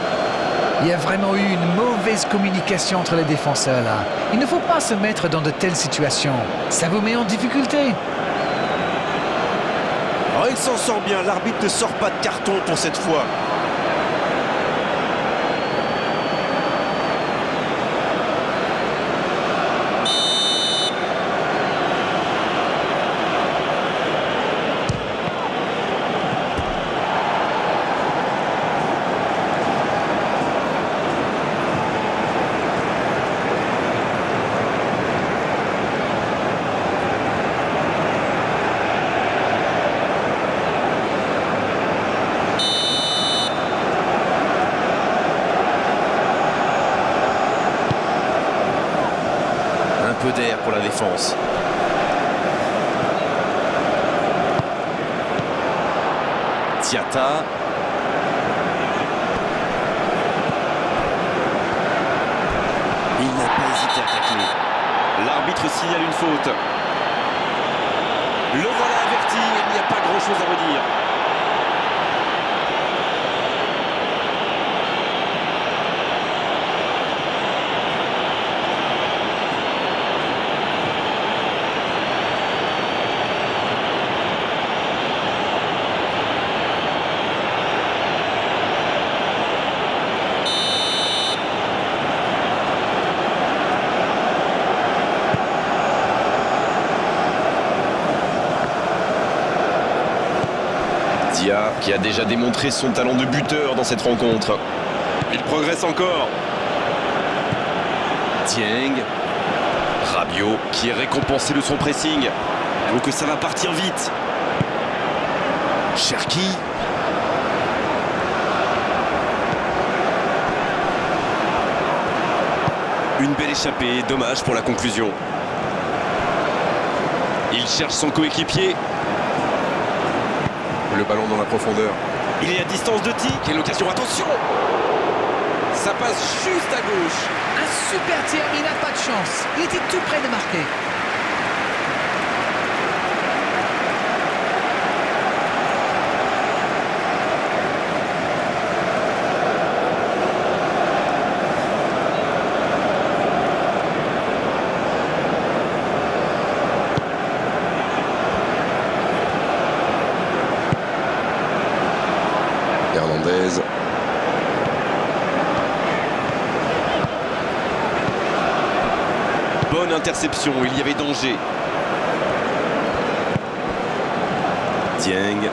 Il y a vraiment eu une mauvaise communication entre les défenseurs là. Il ne faut pas se mettre dans de telles situations. Ça vous met en difficulté. Oh, il s'en sort bien. L'arbitre ne sort pas de carton pour cette fois. peu d'air pour la défense. Diatta. Il n'a pas hésité à tacler. L'arbitre signale une faute. Le voilà averti, il n'y a pas grand-chose à redire. Dia, qui a déjà démontré son talent de buteur dans cette rencontre. Il progresse encore. Dieng. Rabiot, qui est récompensé de son pressing. Donc ça va partir vite. Cherki. Une belle échappée, dommage pour la conclusion. Il cherche son coéquipier. Le ballon dans la profondeur. Il est à distance de tir. Quelle occasion, attention! Ça passe juste à gauche. Un super tir, mais il n'a pas de chance. Il était tout près de marquer. Hernandez. Bonne interception, il y avait danger. Dieng.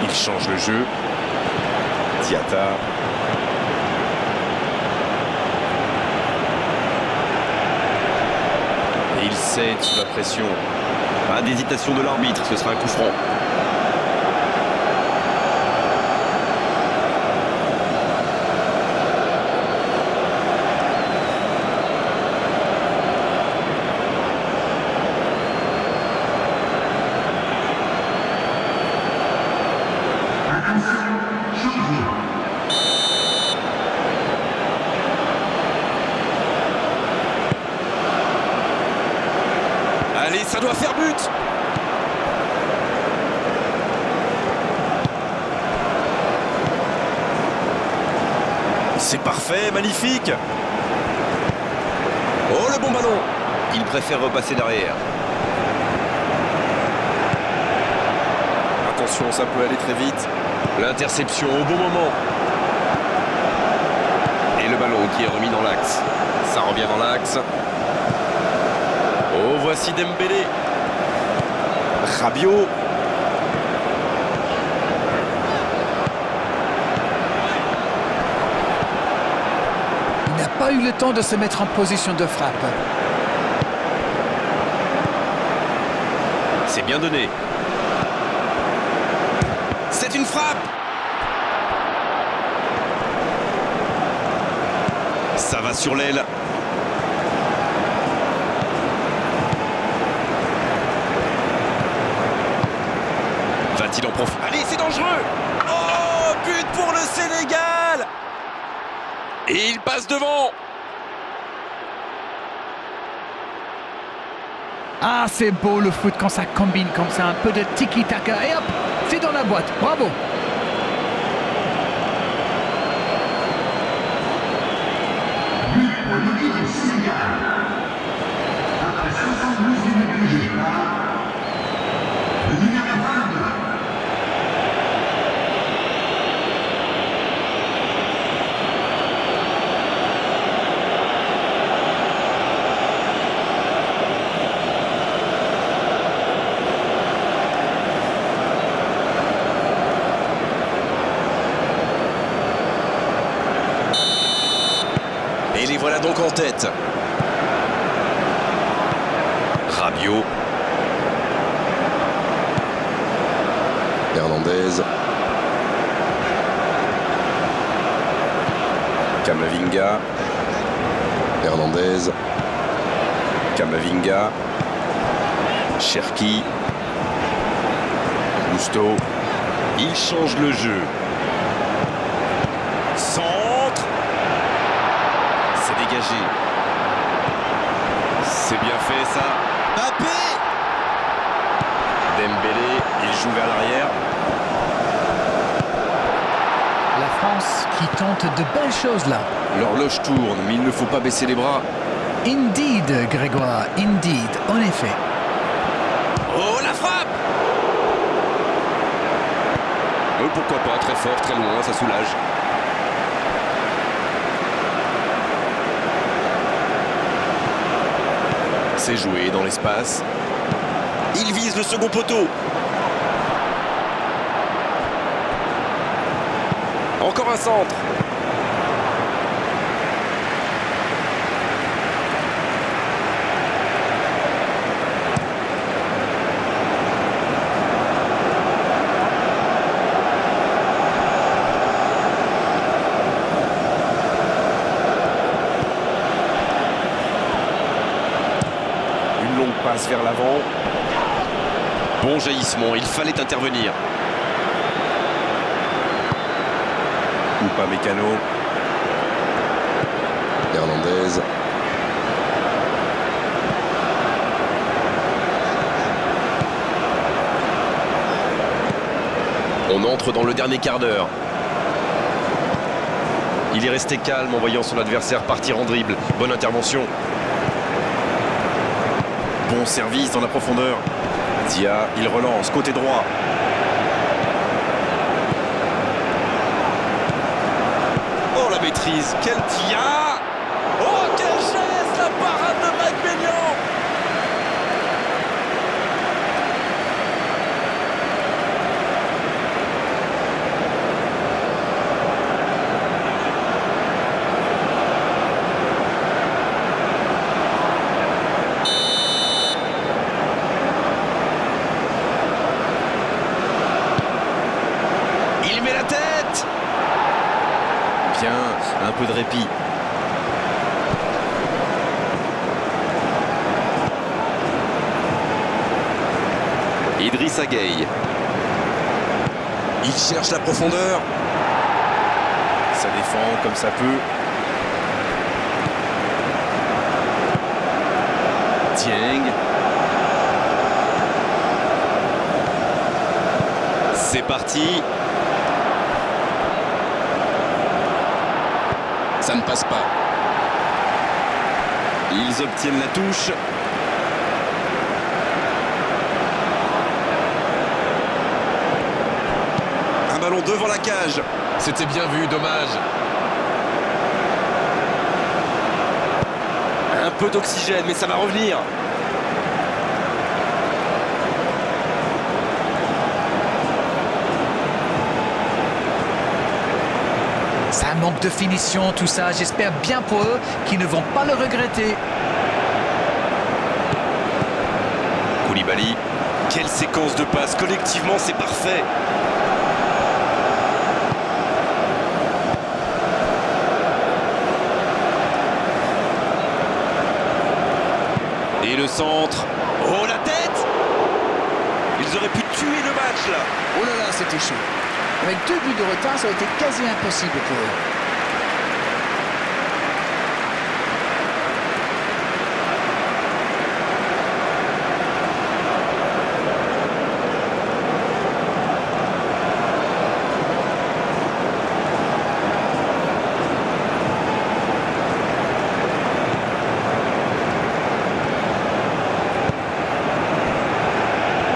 Il change le jeu. Diatta. Et il cède sous la pression. Pas d'hésitation de l'arbitre, ce sera un coup franc. Allez, ça doit faire but. C'est parfait, magnifique. Oh, le bon ballon. Il préfère repasser derrière. Attention, ça peut aller très vite. L'interception au bon moment. Et le ballon qui est remis dans l'axe. Ça revient dans l'axe. Oh, voici Dembélé. Rabiot. Il n'a pas eu le temps de se mettre en position de frappe. C'est bien donné. C'est une frappe. Ça va sur l'aile. Va-t-il en profiter? Allez, c'est dangereux. Oh, but pour le Sénégal. Et il passe devant. Ah, c'est beau le foot quand ça combine comme ça, un peu de tiki-taka et hop, c'est dans la boîte, bravo. Et les voilà donc en tête. Rabiot. Hernandez. Camavinga. Hernandez. Camavinga. Cherki. Gusto. Il change le jeu. Centre. C'est dégagé. C'est bien fait ça. Mbappé. Dembélé, il joue vers l'arrière. La France qui tente de belles choses là. L'horloge tourne, mais il ne faut pas baisser les bras. Indeed, Grégoire, indeed, en effet. Oh, la frappe! Pourquoi pas, très fort, très loin, ça soulage. C'est joué dans l'espace. Il vise le second poteau. Encore un centre. Une longue passe vers l'avant. Bon jaillissement, il fallait intervenir. Upamecano. Hernandez. On entre dans le dernier quart d'heure. Il est resté calme en voyant son adversaire partir en dribble. Bonne intervention. Bon service dans la profondeur. Dia, il relance, côté droit. Oh la maîtrise, quel Dia! Oh quel geste, la parade de Mike Maignan! Il met la tête! Bien, un peu de répit. Idrissa Gueye. Il cherche la profondeur. Ça défend comme ça peut. Dieng. C'est parti. Ça ne passe pas. Ils obtiennent la touche. Un ballon devant la cage. C'était bien vu, dommage. Un peu d'oxygène, mais ça va revenir. C'est un manque de finition, tout ça. J'espère bien pour eux qu'ils ne vont pas le regretter. Koulibaly. Quelle séquence de passes. Collectivement, c'est parfait. Et le centre. Oh, la tête! Ils auraient pu tuer le match, là. Oh là là, c'était chaud. Avec 2 buts de retard, ça a été quasi impossible pour eux.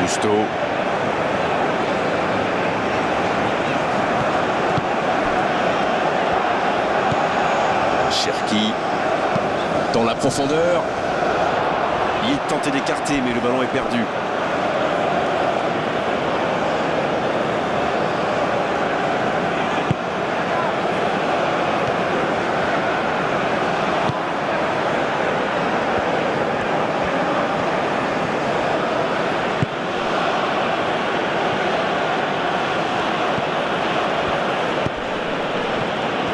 Gusto. Cherki. Dans la profondeur. Il tentait d'écarter, mais le ballon est perdu.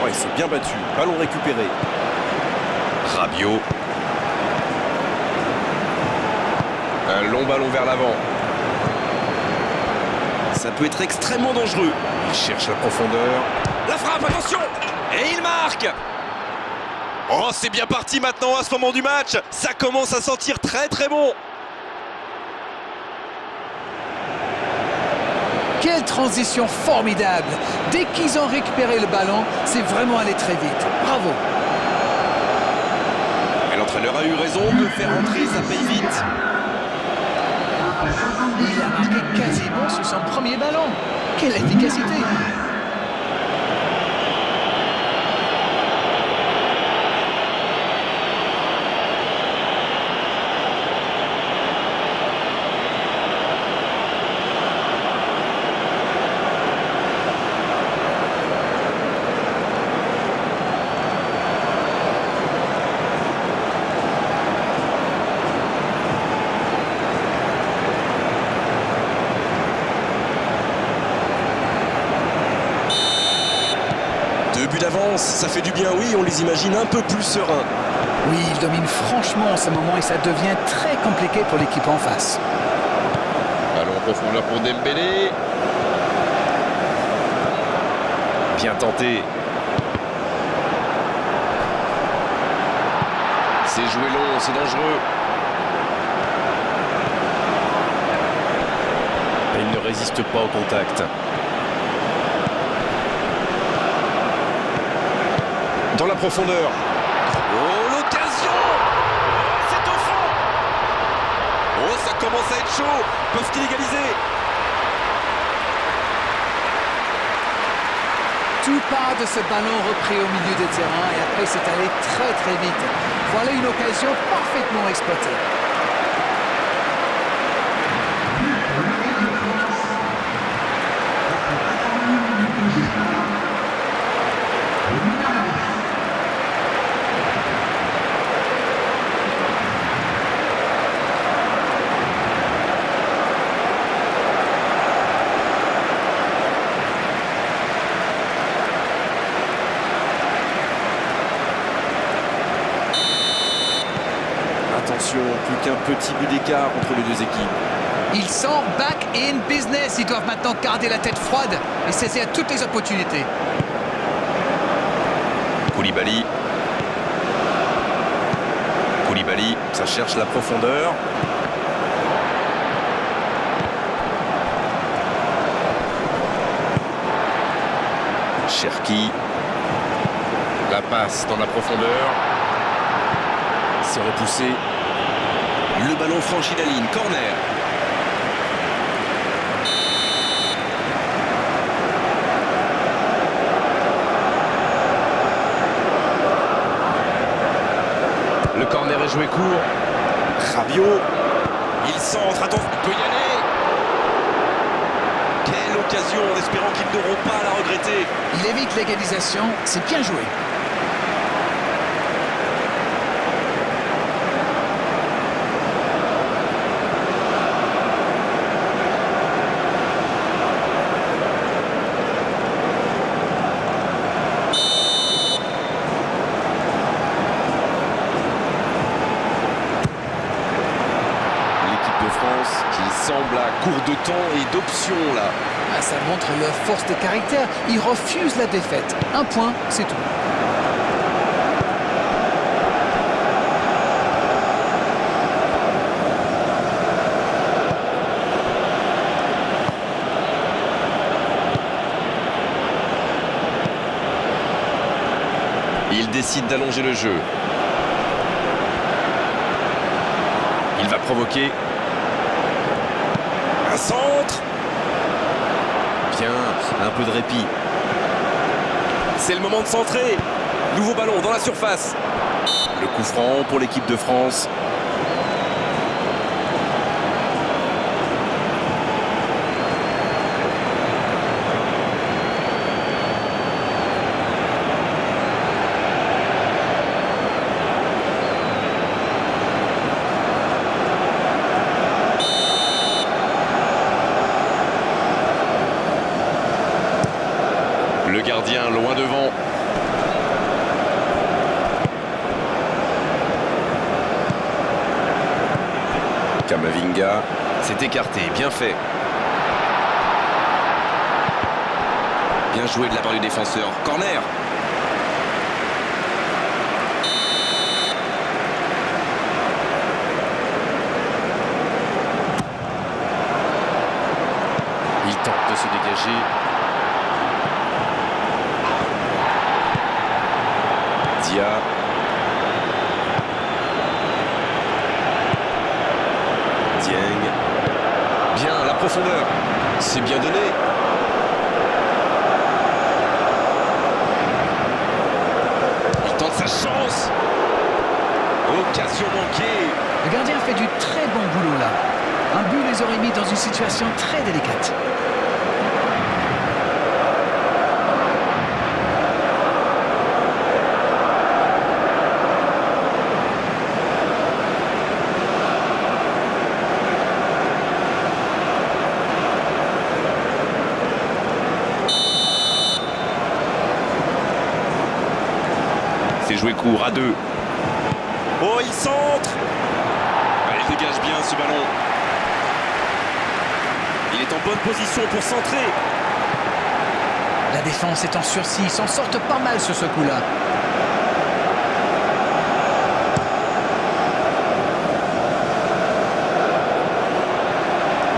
Oh, il s'est bien battu. Ballon récupéré. Rabiot. Un long ballon vers l'avant. Ça peut être extrêmement dangereux. Il cherche la profondeur. La frappe, attention! Et il marque! Oh, c'est bien parti maintenant à ce moment du match. Ça commence à sentir très très bon. Quelle transition formidable! Dès qu'ils ont récupéré le ballon, c'est vraiment allé très vite. Bravo! Et l'entraîneur a eu raison de faire entrer, ça paye vite. Il a marqué quasiment sur son premier ballon. Quelle efficacité! D'avance, ça fait du bien, oui, on les imagine un peu plus sereins. Oui, il domine franchement en ce moment et ça devient très compliqué pour l'équipe en face. Ballon en profondeur pour Dembélé. Bien tenté. C'est joué long, c'est dangereux. Et il ne résiste pas au contact. Dans la profondeur. Oh, l'occasion! C'est au fond! Oh, ça commence à être chaud! Peuvent-ils égaliser? Tout part de ce ballon repris au milieu des terrains et après c'est allé très très vite. Voilà une occasion parfaitement exploitée. Attention, plus qu'un petit but d'écart entre les deux équipes. Ils sont back in business. Ils doivent maintenant garder la tête froide et saisir toutes les opportunités. Koulibaly. Koulibaly, ça cherche la profondeur. Cherki. La passe dans la profondeur. C'est repoussé. Le ballon franchit la ligne. Corner. Le corner est joué court. Rabiot. Il centre. Attention, il peut y aller. Quelle occasion, en espérant qu'ils n'auront pas à la regretter. Il évite l'égalisation. C'est bien joué. Qui semble à court de temps et d'options là. Ah, ça montre leur force de caractère. Ils refusent la défaite. Un point, c'est tout. Il décide d'allonger le jeu. Il va provoquer. Un centre. Bien, un peu de répit. C'est le moment de centrer. Nouveau ballon dans la surface. Le coup franc pour l'équipe de France. Le gardien loin devant. Kamavinga s'est écarté, bien fait. Bien joué de la part du défenseur. Corner. Il tente de se dégager. Dia. Dieng. Bien, la profondeur. C'est bien donné. Il tente sa chance. Occasion manquée. Le gardien fait du très bon boulot là. Un but les aurait mis dans une situation très délicate. C'est joué court à 2. Oh, il centre. Il dégage bien ce ballon. Il est en bonne position pour centrer. La défense est en sursis, ils s'en sortent pas mal sur ce coup-là.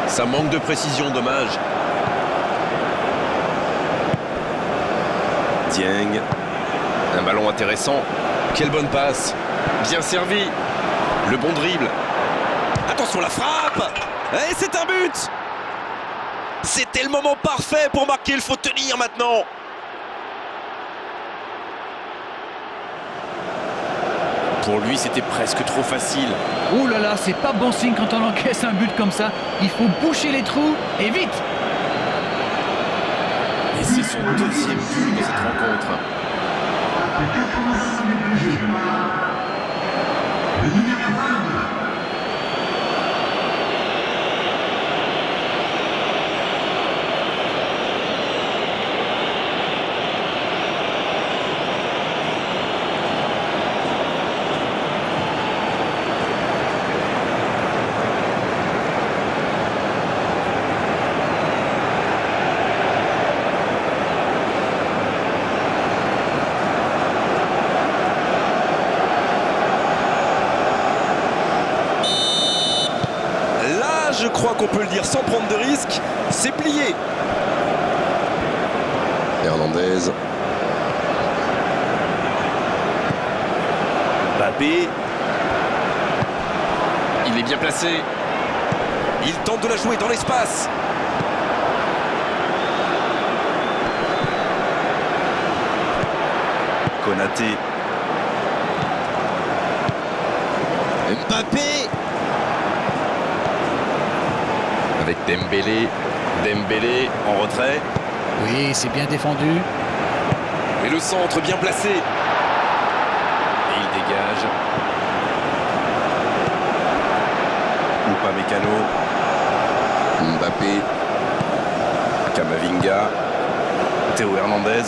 Ça manque de précision, dommage. Dieng. Un ballon intéressant. Quelle bonne passe. Bien servi. Le bon dribble. Attention, la frappe. Et c'est un but. C'était le moment parfait pour marquer. Il faut tenir maintenant. Pour lui, c'était presque trop facile. Ouh là là, c'est pas bon signe quand on encaisse un but comme ça. Il faut boucher les trous et vite. Et c'est son deuxième but dans cette rencontre. Je crois qu'on peut le dire sans prendre de risque, c'est plié. Hernandez. Mbappé. Il est bien placé. Il tente de la jouer dans l'espace. Konaté. Mbappé. Avec Dembélé. Dembélé en retrait. Oui, c'est bien défendu. Et le centre bien placé. Et il dégage. Upamecano. Mbappé. Kamavinga. Théo Hernandez.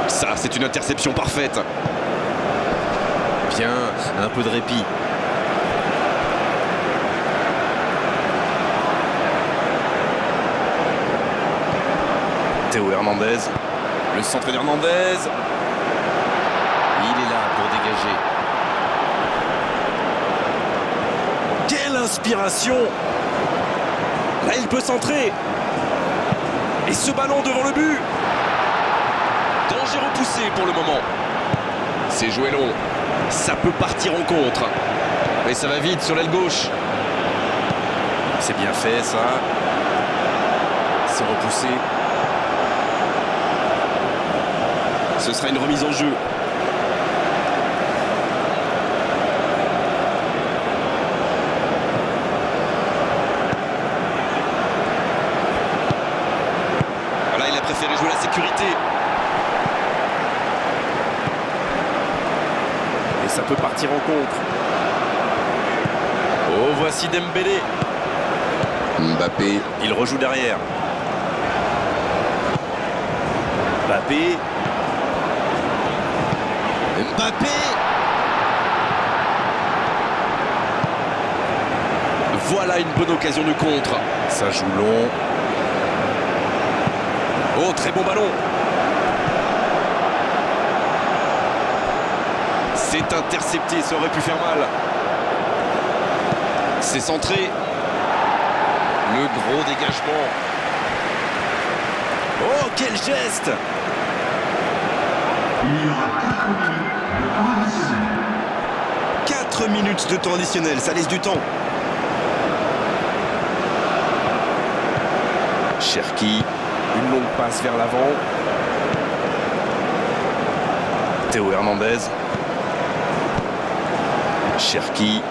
Ça, c'est une interception parfaite. Bien, un peu de répit. Théo Hernandez, le centre d'Hernandez, il est là pour dégager. Quelle inspiration! Là il peut centrer. Et ce ballon devant le but. Danger repoussé pour le moment. C'est joué long, ça peut partir en contre. Mais ça va vite sur l'aile gauche. C'est bien fait ça. C'est repoussé. Ce sera une remise en jeu. Voilà, il a préféré jouer la sécurité. Et ça peut partir en contre. Oh, voici Dembélé. Mbappé, il rejoue derrière. Mbappé. Mbappé. là une bonne occasion de contre. Ça joue long. Oh, très bon ballon. C'est intercepté, ça aurait pu faire mal. C'est centré. Le gros dégagement. Oh, quel geste! 4 minutes de temps additionnel, ça laisse du temps. Cherki, une longue passe vers l'avant. Théo Hernandez. Cherki.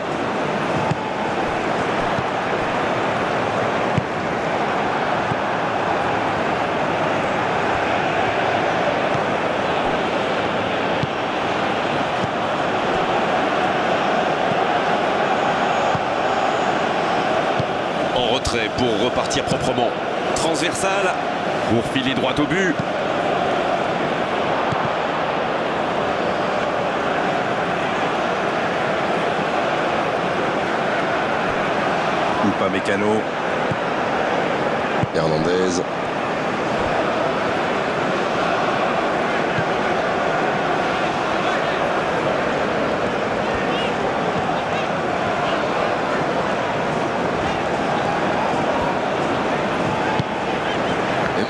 En retrait pour repartir proprement. Transversal pour filer droit au but. Upamecano. Hernandez.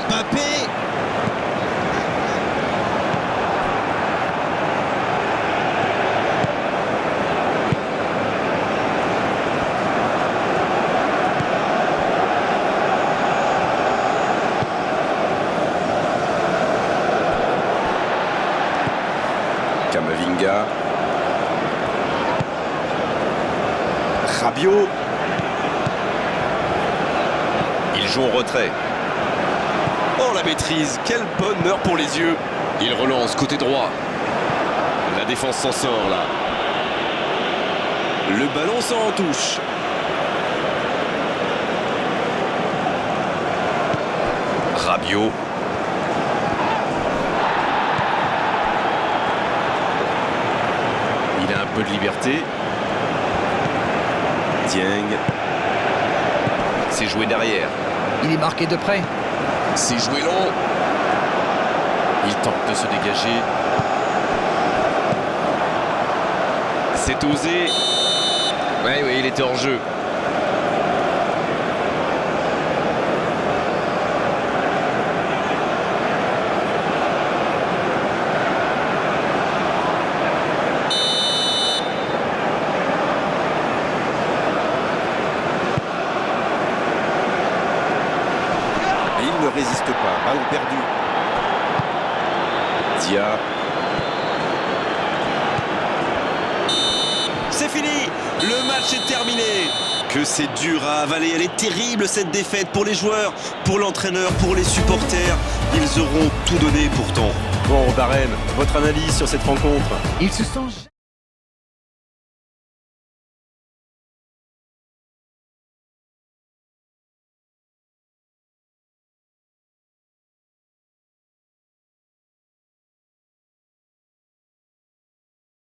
Mbappé. Camavinga. Rabiot. Il joue en retrait. Oh, la maîtrise, quel bonheur pour les yeux. Il relance côté droit. La défense s'en sort là. Le ballon sort en touche. Rabiot. Il a un peu de liberté. Dieng. C'est joué derrière. Il est marqué de près. C'est joué long. Il tente de se dégager. C'est osé. Oui, il était hors jeu. Et il ne résiste pas. Ballon perdu. Dia. C'est fini. Le match est terminé. Que c'est dur à avaler. Elle est terrible cette défaite pour les joueurs, pour l'entraîneur, pour les supporters. Ils auront tout donné pourtant. Bon, Darren, votre analyse sur cette rencontre? Ils se sont